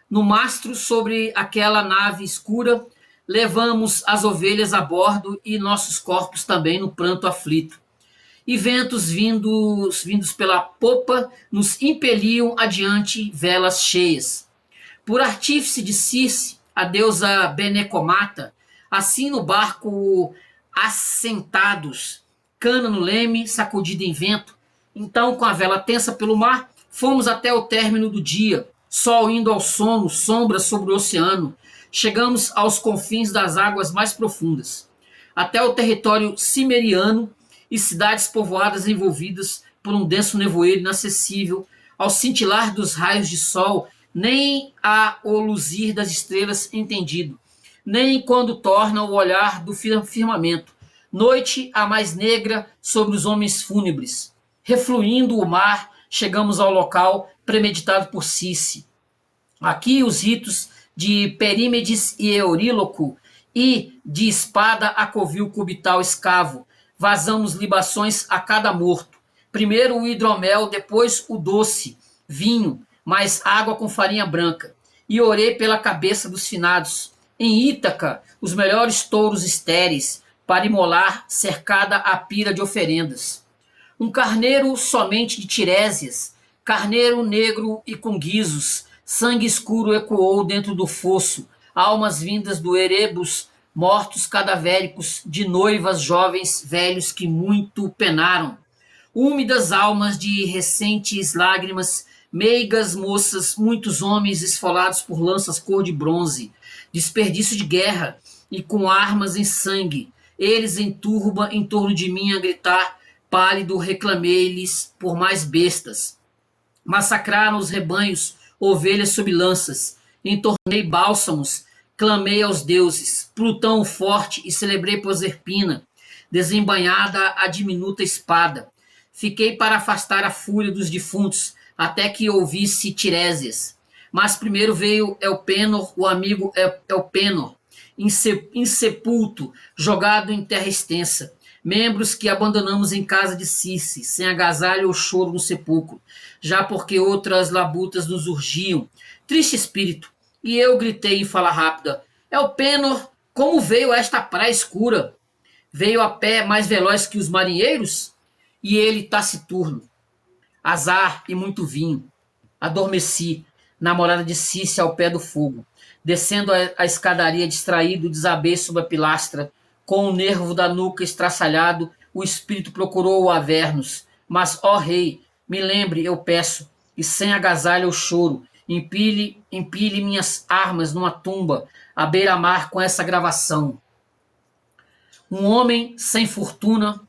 No mastro sobre aquela nave escura, levamos as ovelhas a bordo e nossos corpos também no pranto aflito. E ventos vindos pela popa nos impeliam adiante velas cheias. Por artífice de Circe, a deusa Benecomata, assim no barco assentados, cana no leme, sacudida em vento. Então, com a vela tensa pelo mar, fomos até o término do dia, sol indo ao sono, sombra sobre o oceano, chegamos aos confins das águas mais profundas, até o território cimeriano e cidades povoadas envolvidas por um denso nevoeiro inacessível ao cintilar dos raios de sol, nem o luzir das estrelas entendido, nem quando torna o olhar do firmamento. Noite a mais negra sobre os homens fúnebres. Refluindo o mar, chegamos ao local premeditado por Cice. Aqui os ritos de Perímedes e Euríloco e de espada a covil cubital escavo. Vazamos libações a cada morto. Primeiro o hidromel, depois o doce, vinho, mais água com farinha branca. E orei pela cabeça dos finados. Em Ítaca, os melhores touros estéreis, para imolar, cercada a pira de oferendas. Um carneiro somente de Tirésias, carneiro negro e com guizos, sangue escuro ecoou dentro do fosso, almas vindas do Erebus, mortos cadavéricos, de noivas jovens velhos que muito penaram. Úmidas almas de recentes lágrimas, meigas moças, muitos homens esfolados por lanças cor de bronze, desperdício de guerra e com armas em sangue, eles em turba em torno de mim a gritar, pálido reclamei-lhes por mais bestas. Massacraram os rebanhos, ovelhas sob lanças, entornei bálsamos, clamei aos deuses, Plutão forte e celebrei Proserpina, desembainhada a diminuta espada. Fiquei para afastar a fúria dos defuntos, até que ouvisse Tirésias. Mas primeiro veio Elpenor, o amigo Elpenor, insepulto, jogado em terra extensa. Membros que abandonamos em casa de Cice, sem agasalho ou choro no sepulcro, já porque outras labutas nos urgiam. Triste espírito, e eu gritei em fala rápida, Elpenor, como veio a esta praia escura? Veio a pé mais veloz que os marinheiros? E ele taciturno. Azar e muito vinho. Adormeci, namorada de Cice ao pé do fogo. Descendo a escadaria distraído, desabei sobre a pilastra. Com o nervo da nuca estraçalhado, o espírito procurou o Avernus. Mas, ó rei, me lembre, eu peço, e sem agasalho eu choro. Empilhe minhas armas numa tumba, à beira-mar com essa gravação. Um homem sem fortuna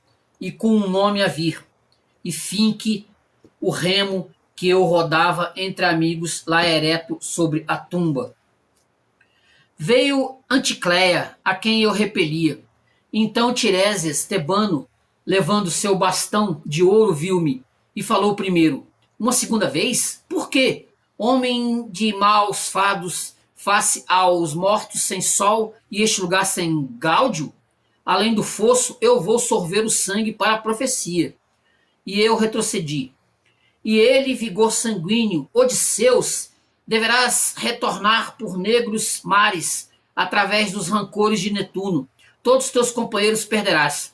e com um nome a vir. E finque o remo que eu rodava entre amigos lá ereto sobre a tumba. Veio Anticleia, a quem eu repelia. Então Tirésias, tebano, levando seu bastão de ouro, viu-me e falou primeiro. Uma segunda vez? Por quê? Homem de maus fados, face aos mortos sem sol e este lugar sem gáudio? Além do fosso, eu vou sorver o sangue para a profecia. E eu retrocedi. E ele, vigor sanguíneo, Odisseus, deverás retornar por negros mares, através dos rancores de Netuno. Todos teus companheiros perderás.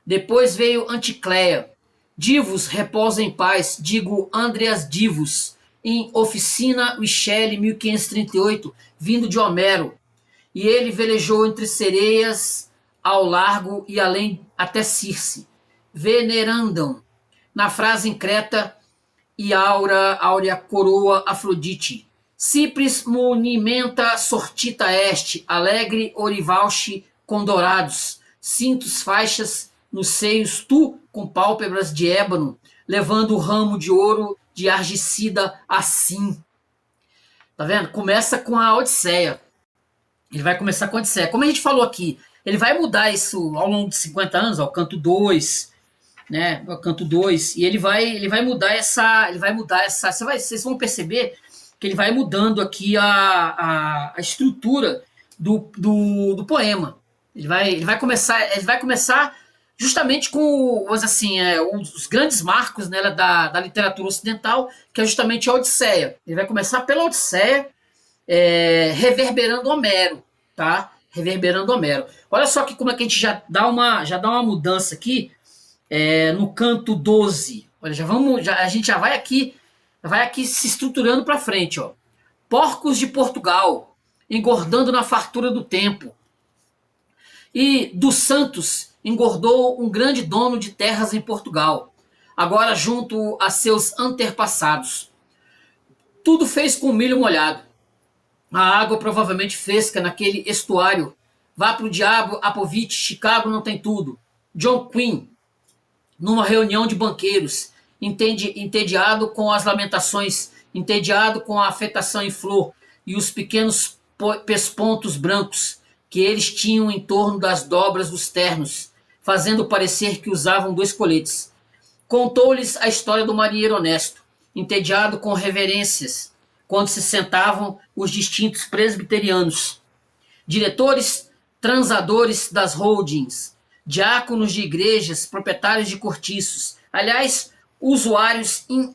Depois veio Anticleia. Divos, repousa em paz, digo Andreas Divos, em Oficina Michele, 1538, vindo de Homero. E ele velejou entre sereias, ao largo e além até Circe. Venerandam, na frase em Creta, e áurea coroa Afrodite. Cipres munimenta sortita este, alegre orivalche com dourados, cintos faixas nos seios, tu com pálpebras de ébano, levando o ramo de ouro de argicida assim. Tá vendo? Começa com a Odisseia. Ele vai começar com a Odisseia. Como a gente falou aqui, ele vai mudar isso ao longo de 50 anos, ao canto 2, né? O canto 2, e ele vai mudar essa, vocês vão perceber que ele vai mudando aqui a estrutura do poema. Ele vai começar justamente com os grandes marcos, né, da literatura ocidental, que é justamente a Odisseia. Ele vai começar pela Odisseia, reverberando Homero, tá? Reverberando Homero. Olha só que como é que a gente já dá uma mudança aqui. No canto 12, olha, a gente já vai aqui se estruturando para frente, ó. Porcos de Portugal, engordando na fartura do tempo. E dos Santos engordou um grande dono de terras em Portugal, agora junto a seus antepassados. Tudo fez com milho molhado. A água provavelmente fresca naquele estuário. Vá pro diabo, Apovich, Chicago não tem tudo. John Quinn, numa reunião de banqueiros, entediado com as lamentações, entediado com a afetação em flor e os pequenos pespontos brancos que eles tinham em torno das dobras dos ternos, fazendo parecer que usavam dois coletes. Contou-lhes a história do marinheiro honesto, entediado com reverências, quando se sentavam os distintos presbiterianos, diretores, transadores das holdings, diáconos de igrejas, proprietários de cortiços, aliás, usuários in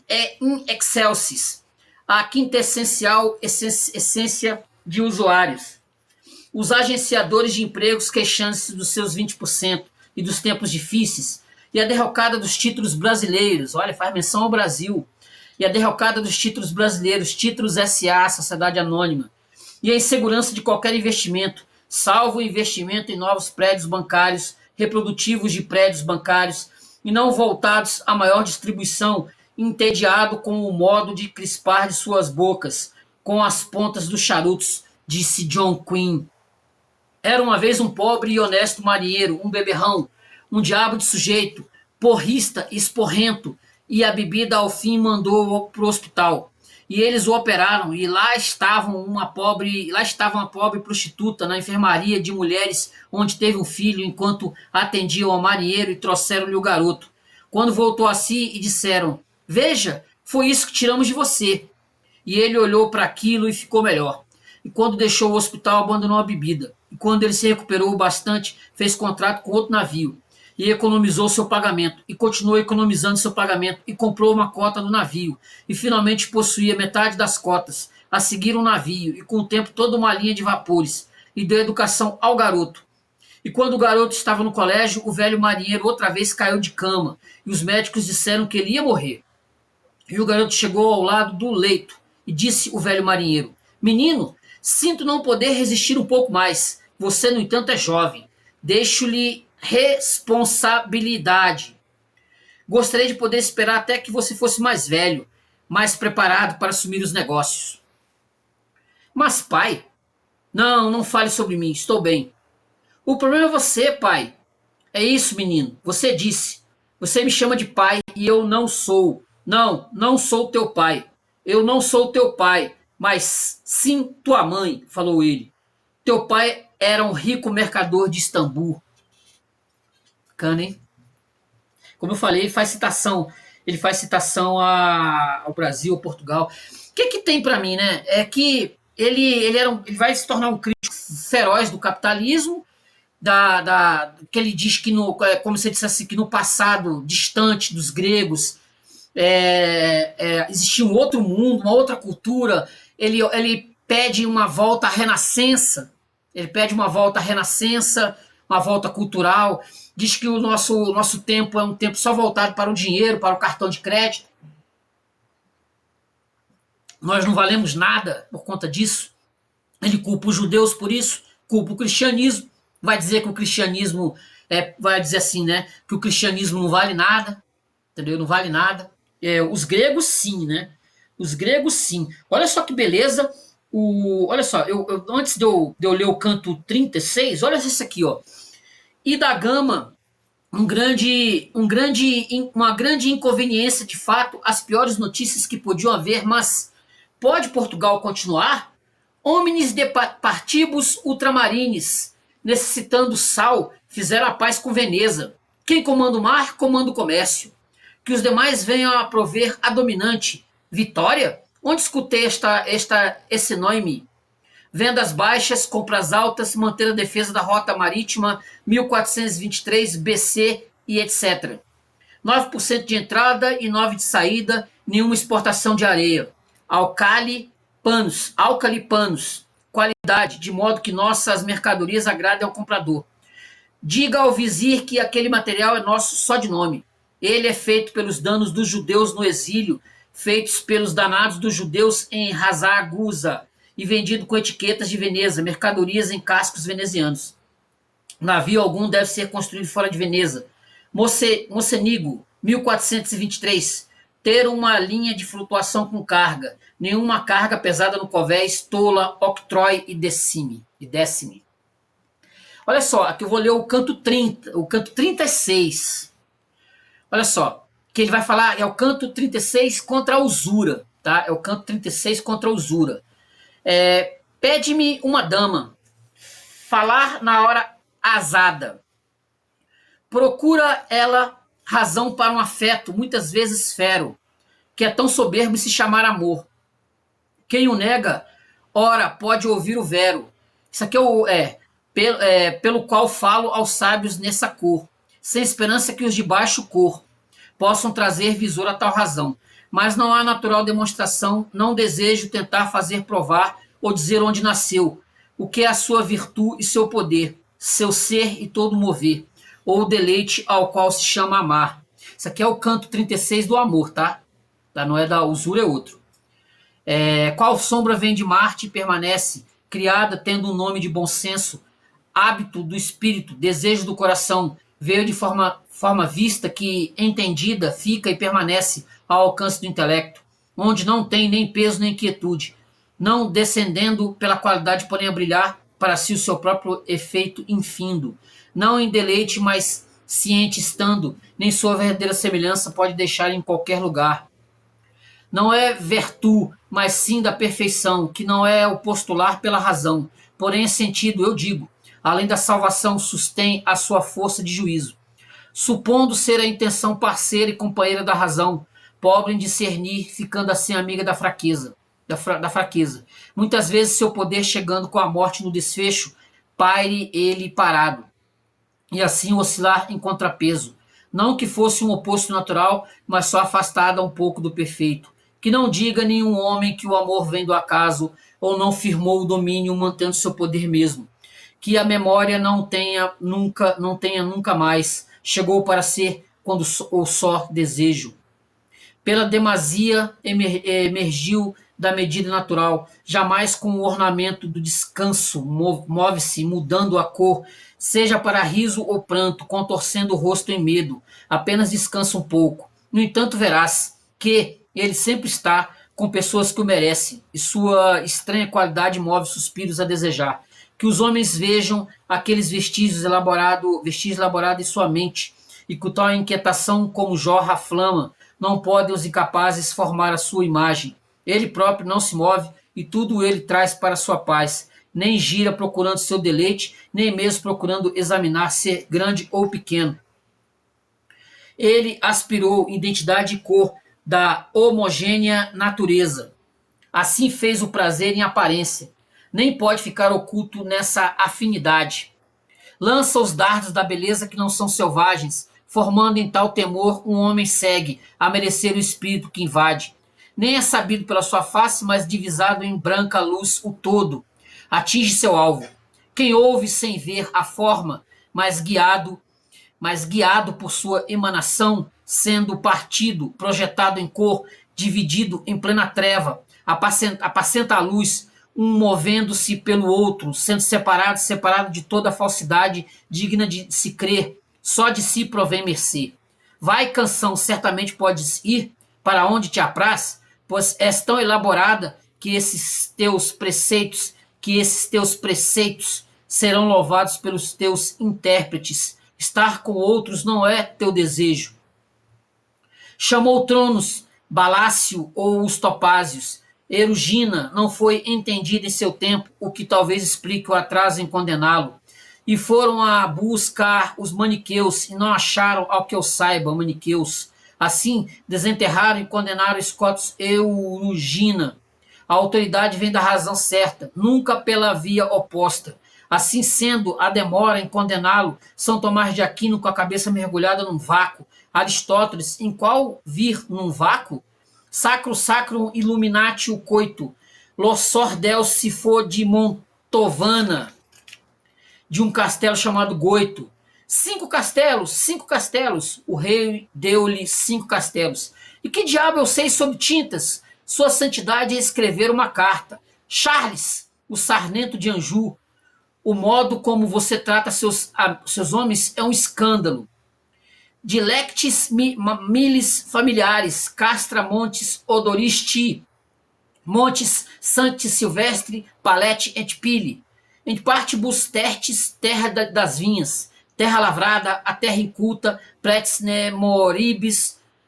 excelsis, a quintessencial essência de usuários. Os agenciadores de empregos queixando-se dos seus 20% e dos tempos difíceis, e a derrocada dos títulos brasileiros, olha, faz menção ao Brasil, e a derrocada dos títulos brasileiros, títulos SA, Sociedade Anônima, e a insegurança de qualquer investimento, salvo o investimento em novos prédios bancários, reprodutivos de prédios bancários, e não voltados à maior distribuição, entediado com o modo de crispar de suas bocas, com as pontas dos charutos, disse John Quinn. Era uma vez um pobre e honesto marinheiro, um beberrão, um diabo de sujeito, porrista e esporrento, e a bebida ao fim mandou-o para o hospital. E eles o operaram, e lá estava uma pobre prostituta na enfermaria de mulheres, onde teve um filho, enquanto atendiam ao marinheiro e trouxeram-lhe o garoto. Quando voltou a si e disseram: veja, foi isso que tiramos de você. E ele olhou para aquilo e ficou melhor. E quando deixou o hospital, abandonou a bebida. E quando ele se recuperou bastante, fez contrato com outro navio e economizou seu pagamento, e continuou economizando seu pagamento, e comprou uma cota do navio, e finalmente possuía metade das cotas, a seguir um navio, e com o tempo toda uma linha de vapores, e deu educação ao garoto. E quando o garoto estava no colégio, o velho marinheiro outra vez caiu de cama, e os médicos disseram que ele ia morrer. E o garoto chegou ao lado do leito, e disse o velho marinheiro: menino, sinto não poder resistir um pouco mais, você, no entanto, é jovem, deixo-lhe responsabilidade. Gostaria de poder esperar até que você fosse mais velho, mais preparado para assumir os negócios. Mas, pai, não fale sobre mim, estou bem. O problema é você, pai. É isso, menino, você disse. Você me chama de pai e eu não sou. Não sou teu pai. Eu não sou teu pai, mas sim tua mãe, falou ele. Teu pai era um rico mercador de Istambul. Bacana, hein? Como eu falei, ele faz citação ao Brasil, ao Portugal. O que tem para mim, né? É que ele vai se tornar um crítico feroz do capitalismo, que ele diz que como se dissesse assim, que no passado distante dos gregos existia um outro mundo, uma outra cultura. Ele pede uma volta à renascença. Ele pede uma volta à renascença, uma volta cultural. Diz que o nosso tempo é um tempo só voltado para o dinheiro, para o cartão de crédito. Nós não valemos nada por conta disso. Ele culpa os judeus por isso, culpa o cristianismo, vai dizer que o cristianismo vai dizer assim, né? Que o cristianismo não vale nada, entendeu? Não vale nada. Os gregos sim, né? Os gregos sim. Olha só que beleza. Olha só, antes de eu ler o canto 36, olha isso aqui, ó. E da Gama, uma grande inconveniência, de fato, as piores notícias que podiam haver, mas pode Portugal continuar? Homines de partibus ultramarines, necessitando sal, fizeram a paz com Veneza. Quem comanda o mar, comanda o comércio. Que os demais venham a prover a dominante. Vitória? Onde escutei esse nome? Vendas baixas, compras altas, manter a defesa da rota marítima 1423 BC e etc. 9% de entrada e 9% de saída, nenhuma exportação de areia. Alcali panos, qualidade, de modo que nossas mercadorias agradem ao comprador. Diga ao vizir que aquele material é nosso só de nome. Ele é feito pelos danos dos judeus no exílio, feitos pelos danados dos judeus em Razagusa, e vendido com etiquetas de Veneza, mercadorias em cascos venezianos. Navio algum deve ser construído fora de Veneza. Mocenigo, 1423. ter uma linha de flutuação com carga, nenhuma carga pesada no convés, tola, octrói e décime. Olha só, aqui eu vou ler o canto 30, o canto 36. Olha só, que ele vai falar, é o canto 36 contra a usura, tá? É o canto 36 contra a usura. Pede-me uma dama, falar na hora azada. Procura ela razão para um afeto, muitas vezes fero, que é tão soberbo se chamar amor. Quem o nega, ora, pode ouvir o vero. Isso aqui pelo qual falo aos sábios nessa cor, sem esperança que os de baixo cor possam trazer visor a tal razão. Mas não há natural demonstração, não desejo tentar fazer provar ou dizer onde nasceu, o que é a sua virtude e seu poder, seu ser e todo mover, ou o deleite ao qual se chama amar. Isso aqui é o canto 36 do amor, tá? Não é da usura, é outro. Qual sombra vem de Marte e permanece, criada tendo um nome de bom senso, hábito do espírito, desejo do coração, veio de forma vista que, entendida, fica e permanece ao alcance do intelecto, onde não tem nem peso nem quietude, não descendendo pela qualidade, porém a brilhar para si o seu próprio efeito infindo, não em deleite, mas ciente estando, nem sua verdadeira semelhança pode deixar em qualquer lugar. Não é virtude, mas sim da perfeição, que não é o postular pela razão, porém é sentido, eu digo, além da salvação, sustém a sua força de juízo. Supondo ser a intenção parceira e companheira da razão, pobre em discernir, ficando assim amiga da fraqueza. Da fraqueza. Muitas vezes seu poder chegando com a morte no desfecho, paire ele parado, e assim oscilar em contrapeso. Não que fosse um oposto natural, mas só afastada um pouco do perfeito. Que não diga nenhum homem que o amor vem do acaso, ou não firmou o domínio mantendo seu poder mesmo. Que a memória não tenha nunca mais, chegou para ser quando o só desejo. Pela demasia emergiu da medida natural, jamais com o ornamento do descanso, move-se, mudando a cor, seja para riso ou pranto, contorcendo o rosto em medo, apenas descansa um pouco. No entanto, verás que ele sempre está com pessoas que o merecem, e sua estranha qualidade move suspiros a desejar. Que os homens vejam aqueles vestígios elaborados em sua mente, e com tal inquietação como jorra a flama, não podem os incapazes formar a sua imagem. Ele próprio não se move, e tudo ele traz para a sua paz. Nem gira procurando seu deleite, nem mesmo procurando examinar ser grande ou pequeno. Ele aspirou identidade e cor da homogênea natureza. Assim fez o prazer em aparência. Nem pode ficar oculto nessa afinidade. Lança os dardos da beleza que não são selvagens, formando em tal temor um homem segue, a merecer o espírito que invade. Nem é sabido pela sua face, mas divisado em branca luz o todo. Atinge seu alvo. Quem ouve sem ver a forma, mas guiado por sua emanação, sendo partido, projetado em cor, dividido em plena treva, apacenta a luz, um movendo-se pelo outro, sendo separado de toda falsidade, digna de se crer, só de si provém mercê. Vai, canção, certamente podes ir para onde te apraz, pois és tão elaborada que esses teus preceitos serão louvados pelos teus intérpretes. Estar com outros não é teu desejo. Chamou tronos, Balácio ou os topázios. Erugina não foi entendida em seu tempo, o que talvez explique o atraso em condená-lo. E foram a buscar os maniqueus, e não acharam, ao que eu saiba, maniqueus. Assim, desenterraram e condenaram Scotus Erugina. A autoridade vem da razão certa, nunca pela via oposta. Assim sendo, a demora em condená-lo, São Tomás de Aquino com a cabeça mergulhada num vácuo, Aristóteles, em qual vir num vácuo? Sacrum illuminatio coito, lossor Deus se for de Montovana, de um castelo chamado Goito. 5 castelos, o rei deu-lhe 5 castelos. E que diabo eu sei sobre tintas? Sua santidade é escrever uma carta. Charles, o sarnento de Anjou, o modo como você trata seus homens é um escândalo. dilectis milis familiares, castra montes odoristi, montes santi silvestre, palete et pili, em partibus tertis, terra das vinhas, terra lavrada, a terra inculta, pretes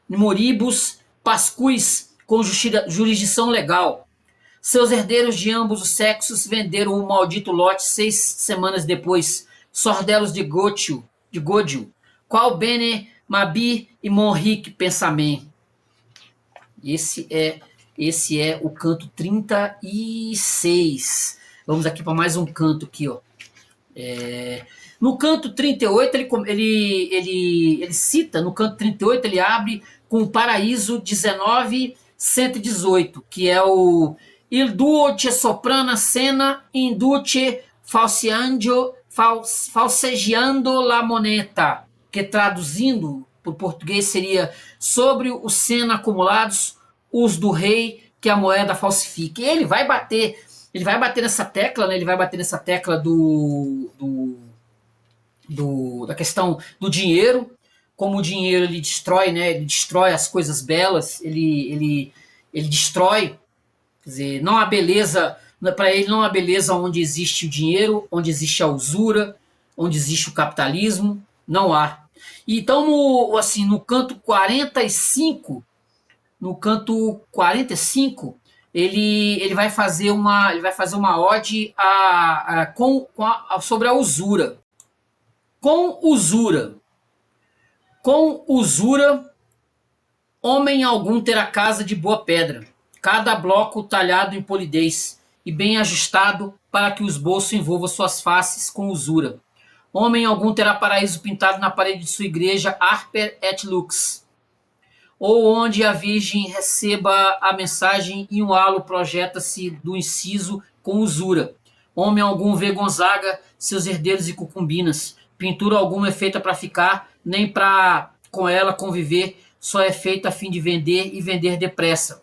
moribus, pascuis, com jurisdição legal. Seus herdeiros de ambos os sexos venderam o maldito lote 6 semanas depois, sordelos de Godio, qual bene mabi e monrique pensamento. Esse é o canto 36. Vamos aqui para mais um canto aqui, ó. No canto 38, ele cita, no canto 38, ele abre com o Paraíso 19:118, que é o Il duce soprana cena induce falsegiando la moneta, que traduzindo para o português seria sobre os sena acumulados, os do rei que a moeda falsifique. E ele vai bater nessa tecla, né? Ele vai bater nessa tecla da questão do dinheiro, como o dinheiro ele destrói, né? Ele destrói as coisas belas, ele destrói, quer dizer, não há beleza, para ele não há beleza onde existe o dinheiro, onde existe a usura, onde existe o capitalismo, não há. Então, no canto 45, ele vai fazer uma ode sobre a usura. Com usura, homem algum terá casa de boa pedra, cada bloco talhado em polidez e bem ajustado para que os bolsos envolvam suas faces com usura. Homem algum terá paraíso pintado na parede de sua igreja, Harper et Lux, ou onde a Virgem receba a mensagem e um halo projeta-se do inciso com usura. Homem algum vê Gonzaga, seus herdeiros e cucumbinas. Pintura alguma é feita para ficar, nem para com ela conviver, só é feita a fim de vender e vender depressa.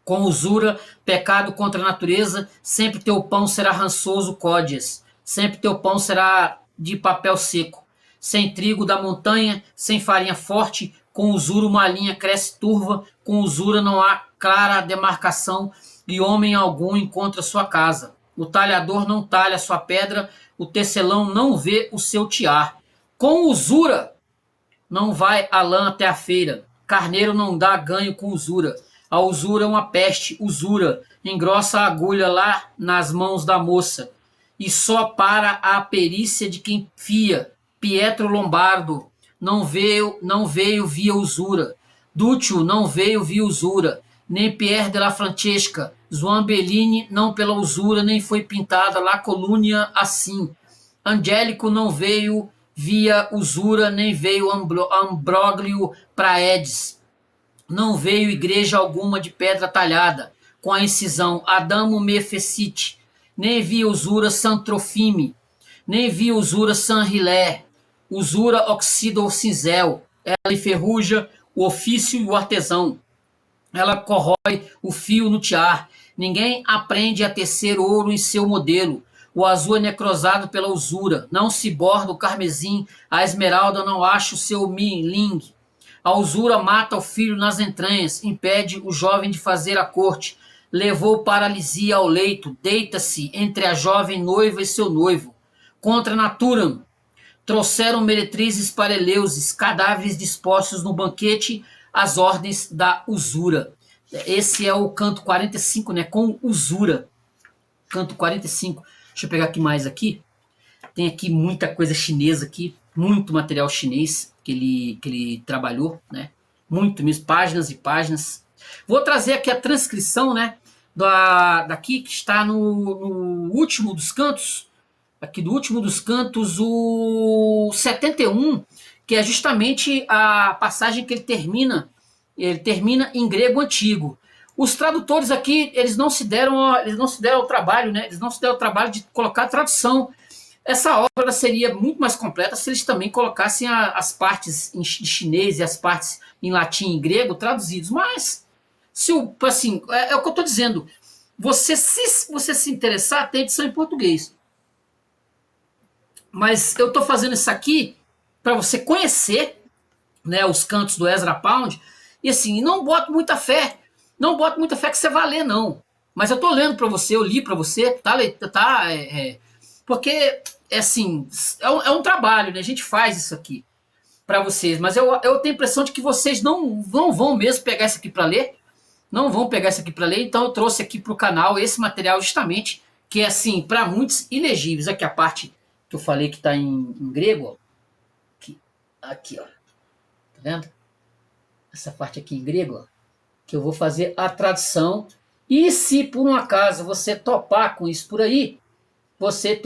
Com usura, pecado contra a natureza, sempre teu pão será rançoso, códias. Sempre teu pão será de papel seco. Sem trigo da montanha, sem farinha forte, com usura uma linha cresce turva, com usura não há clara demarcação, e homem algum encontra sua casa. O talhador não talha sua pedra, o tecelão não vê o seu tiar. Com usura não vai a lã até a feira, carneiro não dá ganho com usura. A usura é uma peste, usura, engrossa a agulha lá nas mãos da moça, e só para a perícia de quem fia. Pietro Lombardo não veio via usura. Duccio não veio via usura. Nem Pierre de la Francesca. Joan Bellini não pela usura, nem foi pintada La Colúnia assim. Angélico não veio via usura, nem veio Ambróglio Praedes. Não veio igreja alguma de pedra talhada, com a incisão Adamo me fecit. Nem via usura San Trofime, nem via usura San Hilaire. Usura oxida o cinzel, ela enferruja o ofício e o artesão. Ela corrói o fio no tiar. Ninguém aprende a tecer ouro em seu modelo. O azul é necrosado pela usura. Não se borda o carmesim, a esmeralda não acha o seu miling. A usura mata o filho nas entranhas, impede o jovem de fazer a corte. Levou paralisia ao leito, deita-se entre a jovem noiva e seu noivo. Contra naturam, trouxeram meretrizes para Eleusis, cadáveres dispostos no banquete, as ordens da usura. Esse é o canto 45, né? Com usura. Canto 45. Deixa eu pegar aqui mais aqui. Tem aqui muita coisa chinesa aqui, muito material chinês que ele trabalhou, né? Muito mesmo, páginas e páginas. Vou trazer aqui a transcrição, né? Daqui que está no último dos cantos. Aqui do último dos cantos, o 71, que é justamente a passagem que ele termina em grego antigo. Os tradutores aqui, eles não se deram o trabalho, né? Eles não se deram o trabalho de colocar a tradução. Essa obra seria muito mais completa se eles também colocassem as partes em chinês e as partes em latim e grego traduzidos. Mas, assim, é o que eu estou dizendo. Se você se interessar, tem edição em português. Mas eu estou fazendo isso aqui para você conhecer né, os cantos do Ezra Pound, e assim, não boto muita fé. Não boto muita fé que você vai ler, não. Mas eu tô lendo para você, eu li para você, porque, assim, é um trabalho, né? A gente faz isso aqui para vocês, mas eu tenho a impressão de que vocês não vão mesmo pegar isso aqui para ler, não vão pegar isso aqui para ler, então eu trouxe aqui para o canal esse material justamente, que é assim, para muitos ilegíveis. Aqui a parte que eu falei que está em grego, ó. Aqui, ó. Tá vendo? Essa parte aqui em grego, ó, que eu vou fazer a tradução. E se por um acaso você topar com isso por aí, você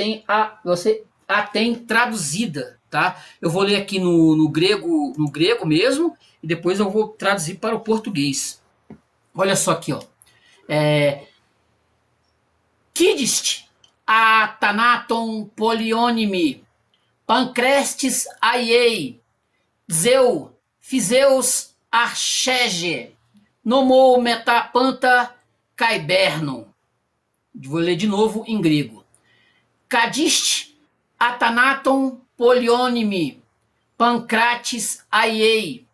a tem traduzida, tá? Eu vou ler aqui no grego mesmo, e depois eu vou traduzir para o português. Olha só aqui, ó. Kidist athanaton polionimi pancrestes aiei Zeu, Fizeus, Archege, Nomou, Metapanta, Caiberno. Vou ler de novo em grego. Cadiste, Athanaton, Polionimi, Pancrates, Aiei,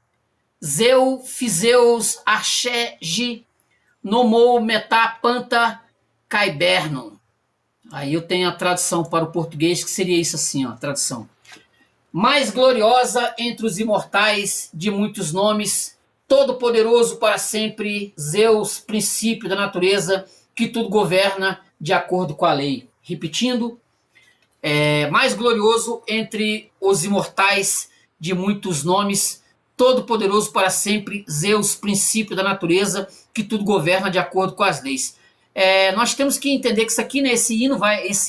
Zeu, Fizeus, Archege, Nomou, Metapanta, Caiberno. Aí eu tenho a tradução para o português, que seria isso assim, ó, a tradução. Mais gloriosa entre os imortais, de muitos nomes, todo-poderoso para sempre, Zeus, princípio da natureza, que tudo governa de acordo com a lei. Repetindo, mais glorioso entre os imortais, de muitos nomes, todo-poderoso para sempre, Zeus, princípio da natureza, que tudo governa de acordo com as leis. Nós temos que entender que isso aqui, né, esse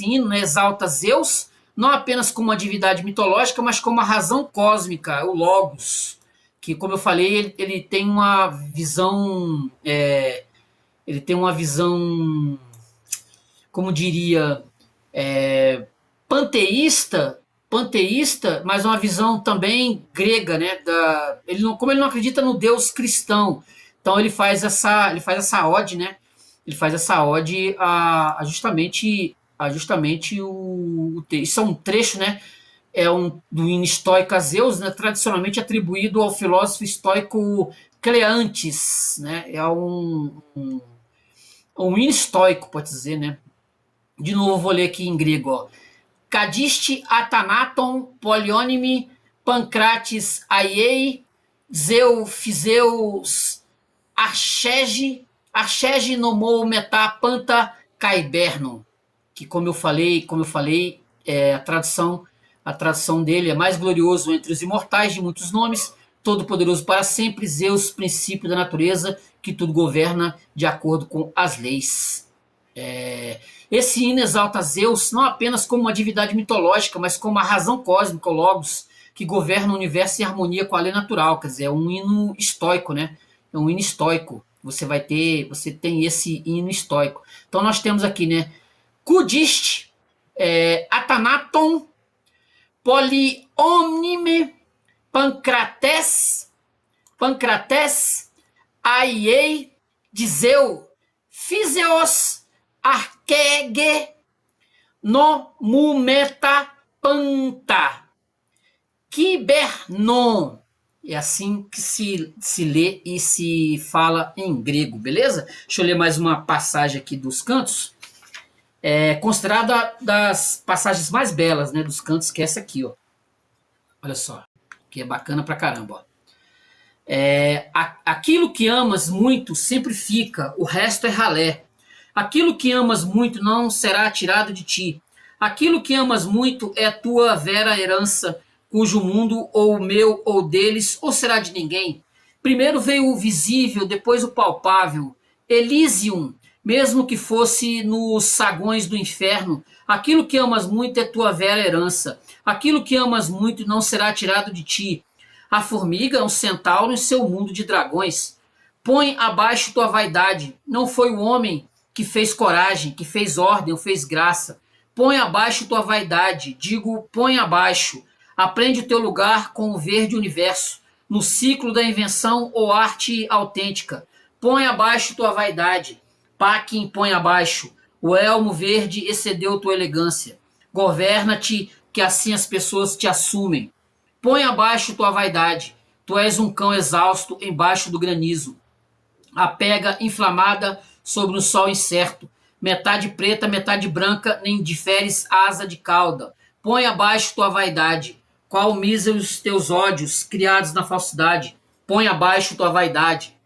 hino, né, exalta Zeus, não apenas como uma divindade mitológica, mas como uma razão cósmica, o Logos, que, como eu falei, ele tem uma visão, como diria, panteísta, mas uma visão também grega, né? Como ele não acredita no Deus cristão, então ele faz essa ode, né? Ele faz essa ode a justamente isso é um trecho, né? Do hino estoico a Zeus, né? Tradicionalmente atribuído ao filósofo estoico Cleantes, né? É um hino estoico, pode dizer, né? De novo, vou ler aqui em grego, ó. Cadiste athanaton polionimi pancrates aiei Zeu Fizeus Archege nomou metapanta caiberno, que como eu falei, a tradução dele é mais glorioso entre os imortais, de muitos nomes, todo-poderoso para sempre, Zeus, princípio da natureza, que tudo governa de acordo com as leis. Esse hino exalta Zeus não apenas como uma divindade mitológica, mas como a razão cósmica, o Logos, que governa o universo em harmonia com a lei natural. Quer dizer, é um hino estoico, né? É um hino estoico. Você tem esse hino estoico. Então nós temos aqui, né? Kudist, Athanaton, Polyomnime, Pancrates, Aiei, Dizeu, Fizeos, Archege, Nomumeta, Panta, Kibernon. É assim que se lê e se fala em grego, beleza? Deixa eu ler mais uma passagem aqui dos cantos. Considerada das passagens mais belas, né, dos cantos, que é essa aqui, ó. Olha só, que é bacana pra caramba, ó. Aquilo que amas muito sempre fica, o resto é ralé. Aquilo que amas muito não será tirado de ti. Aquilo que amas muito é tua vera herança, cujo mundo ou o meu ou deles ou será de ninguém. Primeiro veio o visível, depois o palpável. Elysium, mesmo que fosse nos sagões do inferno. Aquilo que amas muito é tua vera herança. Aquilo que amas muito não será tirado de ti. A formiga é um centauro em seu mundo de dragões. Põe abaixo tua vaidade. Não foi o homem que fez coragem, que fez ordem ou fez graça. Põe abaixo tua vaidade. Digo, põe abaixo. Aprende o teu lugar com o verde universo. No ciclo da invenção ou arte autêntica. Põe abaixo tua vaidade. Paquim põe abaixo. O elmo verde excedeu tua elegância. Governa-te, que assim as pessoas te assumem. Põe abaixo tua vaidade. Tu és um cão exausto embaixo do granizo, a pega inflamada sobre um sol incerto, metade preta, metade branca, nem diferes asa de cauda. Põe abaixo tua vaidade, qual míseros teus ódios, criados na falsidade. Põe abaixo tua vaidade,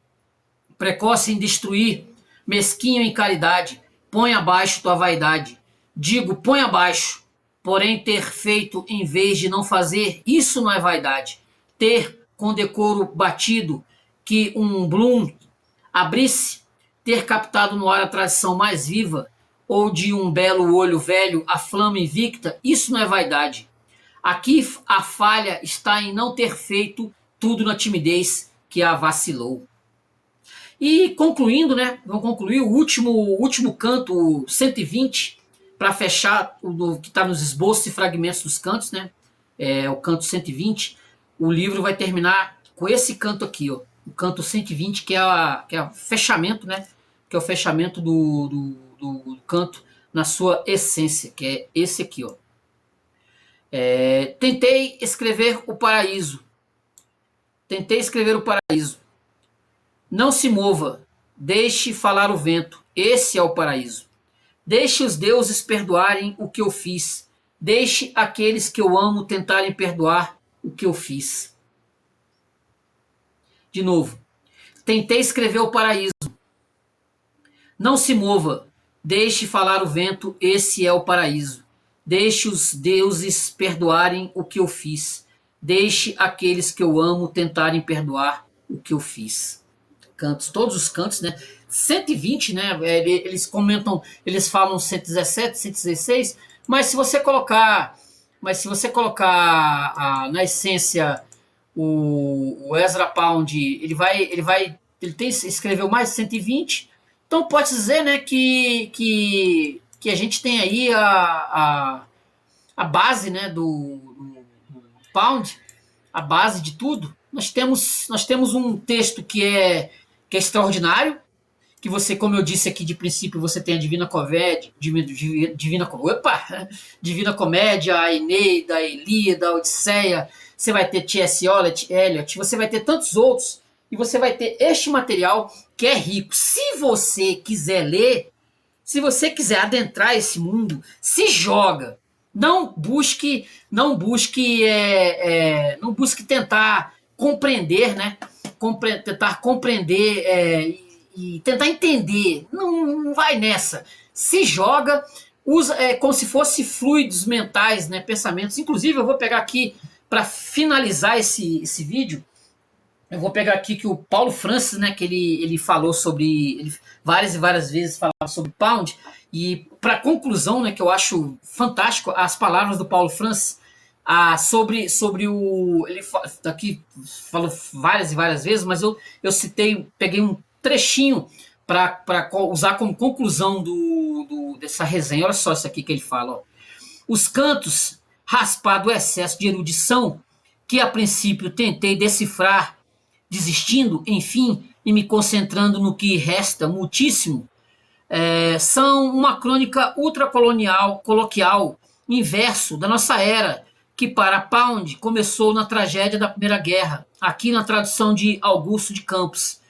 precoce em destruir, mesquinho em caridade. Põe abaixo tua vaidade. Digo, põe abaixo, porém ter feito em vez de não fazer, isso não é vaidade. Ter com decoro batido que um Bloom abrisse, ter captado no ar a tradição mais viva, ou de um belo olho velho a flama invicta, isso não é vaidade. Aqui a falha está em não ter feito tudo na timidez que a vacilou. E concluindo, né? Vamos concluir o último canto, o 120, para fechar o que está nos esboços e fragmentos dos cantos, né? É o canto 120. O livro vai terminar com esse canto aqui, ó. O canto 120, que é o fechamento, né? Que é o fechamento do canto na sua essência, que é esse aqui, ó. Tentei escrever o paraíso. Tentei escrever o paraíso. Não se mova, deixe falar o vento. Esse é o paraíso. Deixe os deuses perdoarem o que eu fiz. Deixe aqueles que eu amo tentarem perdoar o que eu fiz. De novo. Tentei escrever o paraíso. Não se mova, deixe falar o vento. Esse é o paraíso. Deixe os deuses perdoarem o que eu fiz. Deixe aqueles que eu amo tentarem perdoar o que eu fiz. Cantos, todos os cantos, né? 120, né? Eles comentam, eles falam 117, 116, mas se você colocar, na essência o Ezra Pound, escreveu mais de 120, então pode dizer, né, que a gente tem aí a base, né, do Pound, a base de tudo. Nós temos um texto que é extraordinário, que você, como eu disse aqui de princípio, você tem a Divina Comédia, Divina Comédia, a Eneida, a Ilíada, a Odisseia, você vai ter T.S. Eliot, você vai ter tantos outros, e você vai ter este material que é rico. Se você quiser ler, se você quiser adentrar esse mundo, se joga. Não busque tentar compreender, né? Tentar compreender e tentar entender. Não vai nessa. Se joga, usa como se fosse fluidos mentais, né? Pensamentos. Inclusive, eu vou pegar aqui para finalizar esse vídeo. Eu vou pegar aqui que o Paulo Francis, né? Que ele falou sobre, ele várias e várias vezes falava sobre Pound. E para conclusão, né? Que eu acho fantástico as palavras do Paulo Francis. Sobre o. Ele aqui falou várias e várias vezes, mas eu peguei um trechinho para usar como conclusão dessa resenha. Olha só isso aqui que ele fala. Ó. Os cantos, raspado o excesso de erudição, que a princípio tentei decifrar, desistindo, enfim, e me concentrando no que resta muitíssimo, são uma crônica ultracolonial, coloquial, inverso da nossa era, que para Pound começou na tragédia da Primeira Guerra, aqui na tradução de Augusto de Campos.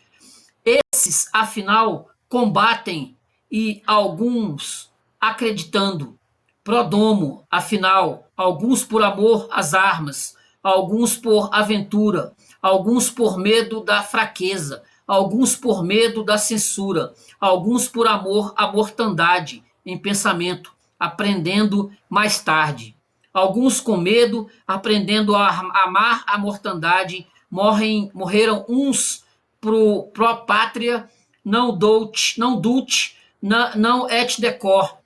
Esses, afinal, combatem e alguns acreditando. Prodomo, afinal, alguns por amor às armas, alguns por aventura, alguns por medo da fraqueza, alguns por medo da censura, alguns por amor à mortandade em pensamento, aprendendo mais tarde. Alguns com medo, aprendendo a amar a mortandade, morreram uns pro pátria, não dult, não et decor,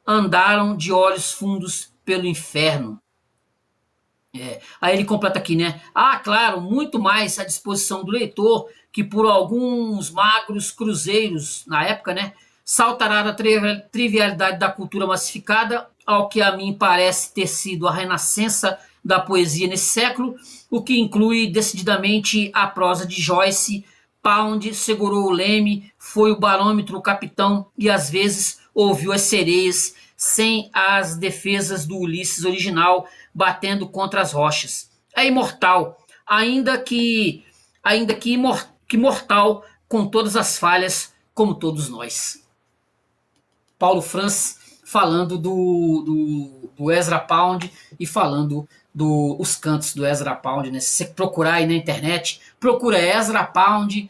andaram de olhos fundos pelo inferno. Aí ele completa aqui, né? Claro, muito mais à disposição do leitor, que por alguns magros cruzeiros, na época, né? Saltará da trivialidade da cultura massificada ao que a mim parece ter sido a renascença da poesia nesse século, o que inclui decididamente a prosa de Joyce. Pound segurou o leme, foi o barômetro, o capitão, e às vezes ouviu as sereias sem as defesas do Ulisses original batendo contra as rochas. É imortal. ainda que mortal, com todas as falhas, como todos nós. Paulo Francis falando do Ezra Pound e falando dos cantos do Ezra Pound, né? Se você procurar aí na internet, procura Ezra Pound,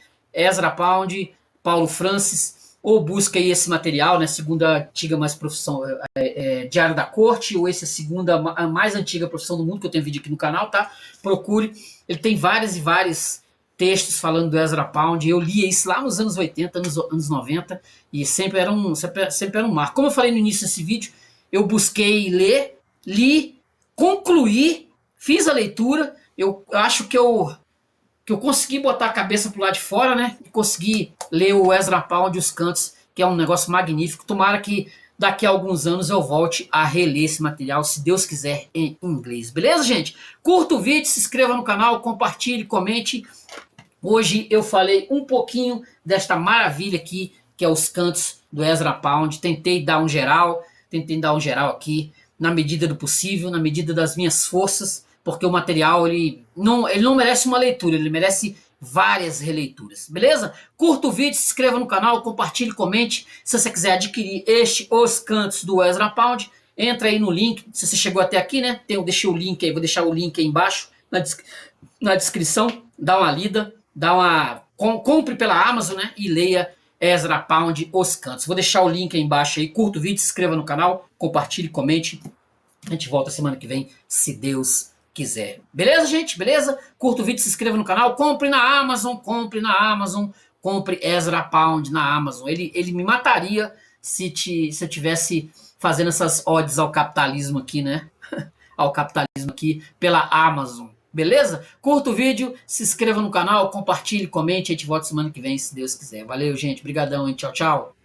Paulo Francis, ou busca aí esse material, né? Segunda antiga mais profissão, Diário da Corte, ou esse é a segunda a mais antiga profissão do mundo, que eu tenho vídeo aqui no canal, tá? Procure, ele tem vários e vários textos falando do Ezra Pound. Eu li isso lá nos anos 80, anos 90, e sempre era um marco. Como eu falei no início desse vídeo, eu busquei ler, li, concluí, fiz a leitura. Eu acho que eu consegui botar a cabeça pro lado de fora, né? E consegui ler o Ezra Pound e os cantos, que é um negócio magnífico. Tomara que daqui a alguns anos eu volte a reler esse material, se Deus quiser, em inglês. Beleza, gente? Curta o vídeo, se inscreva no canal, compartilhe, comente. Hoje eu falei um pouquinho desta maravilha aqui, que é os cantos do Ezra Pound. Tentei dar um geral aqui, na medida do possível, na medida das minhas forças, porque o material ele não merece uma leitura, ele merece várias releituras, beleza? Curta o vídeo, se inscreva no canal, compartilhe, comente. Se você quiser adquirir os cantos do Ezra Pound, entra aí no link. Se você chegou até aqui, né? Eu deixei o link aí, vou deixar o link aí embaixo na descrição. Dá uma lida, compre pela Amazon, né? E leia Ezra Pound, Os Cantos. Vou deixar o link aí embaixo aí. Curta o vídeo, se inscreva no canal, compartilhe, comente. A gente volta semana que vem, se Deus quiser. Beleza, gente? Beleza? Curta o vídeo, se inscreva no canal, compre na Amazon, compre Ezra Pound na Amazon. Ele me mataria se eu tivesse fazendo essas odes ao capitalismo aqui, né? Ao capitalismo aqui pela Amazon. Beleza? Curta o vídeo, se inscreva no canal, compartilhe, comente. A gente volta semana que vem, se Deus quiser. Valeu, gente. Obrigadão, hein? Tchau, tchau.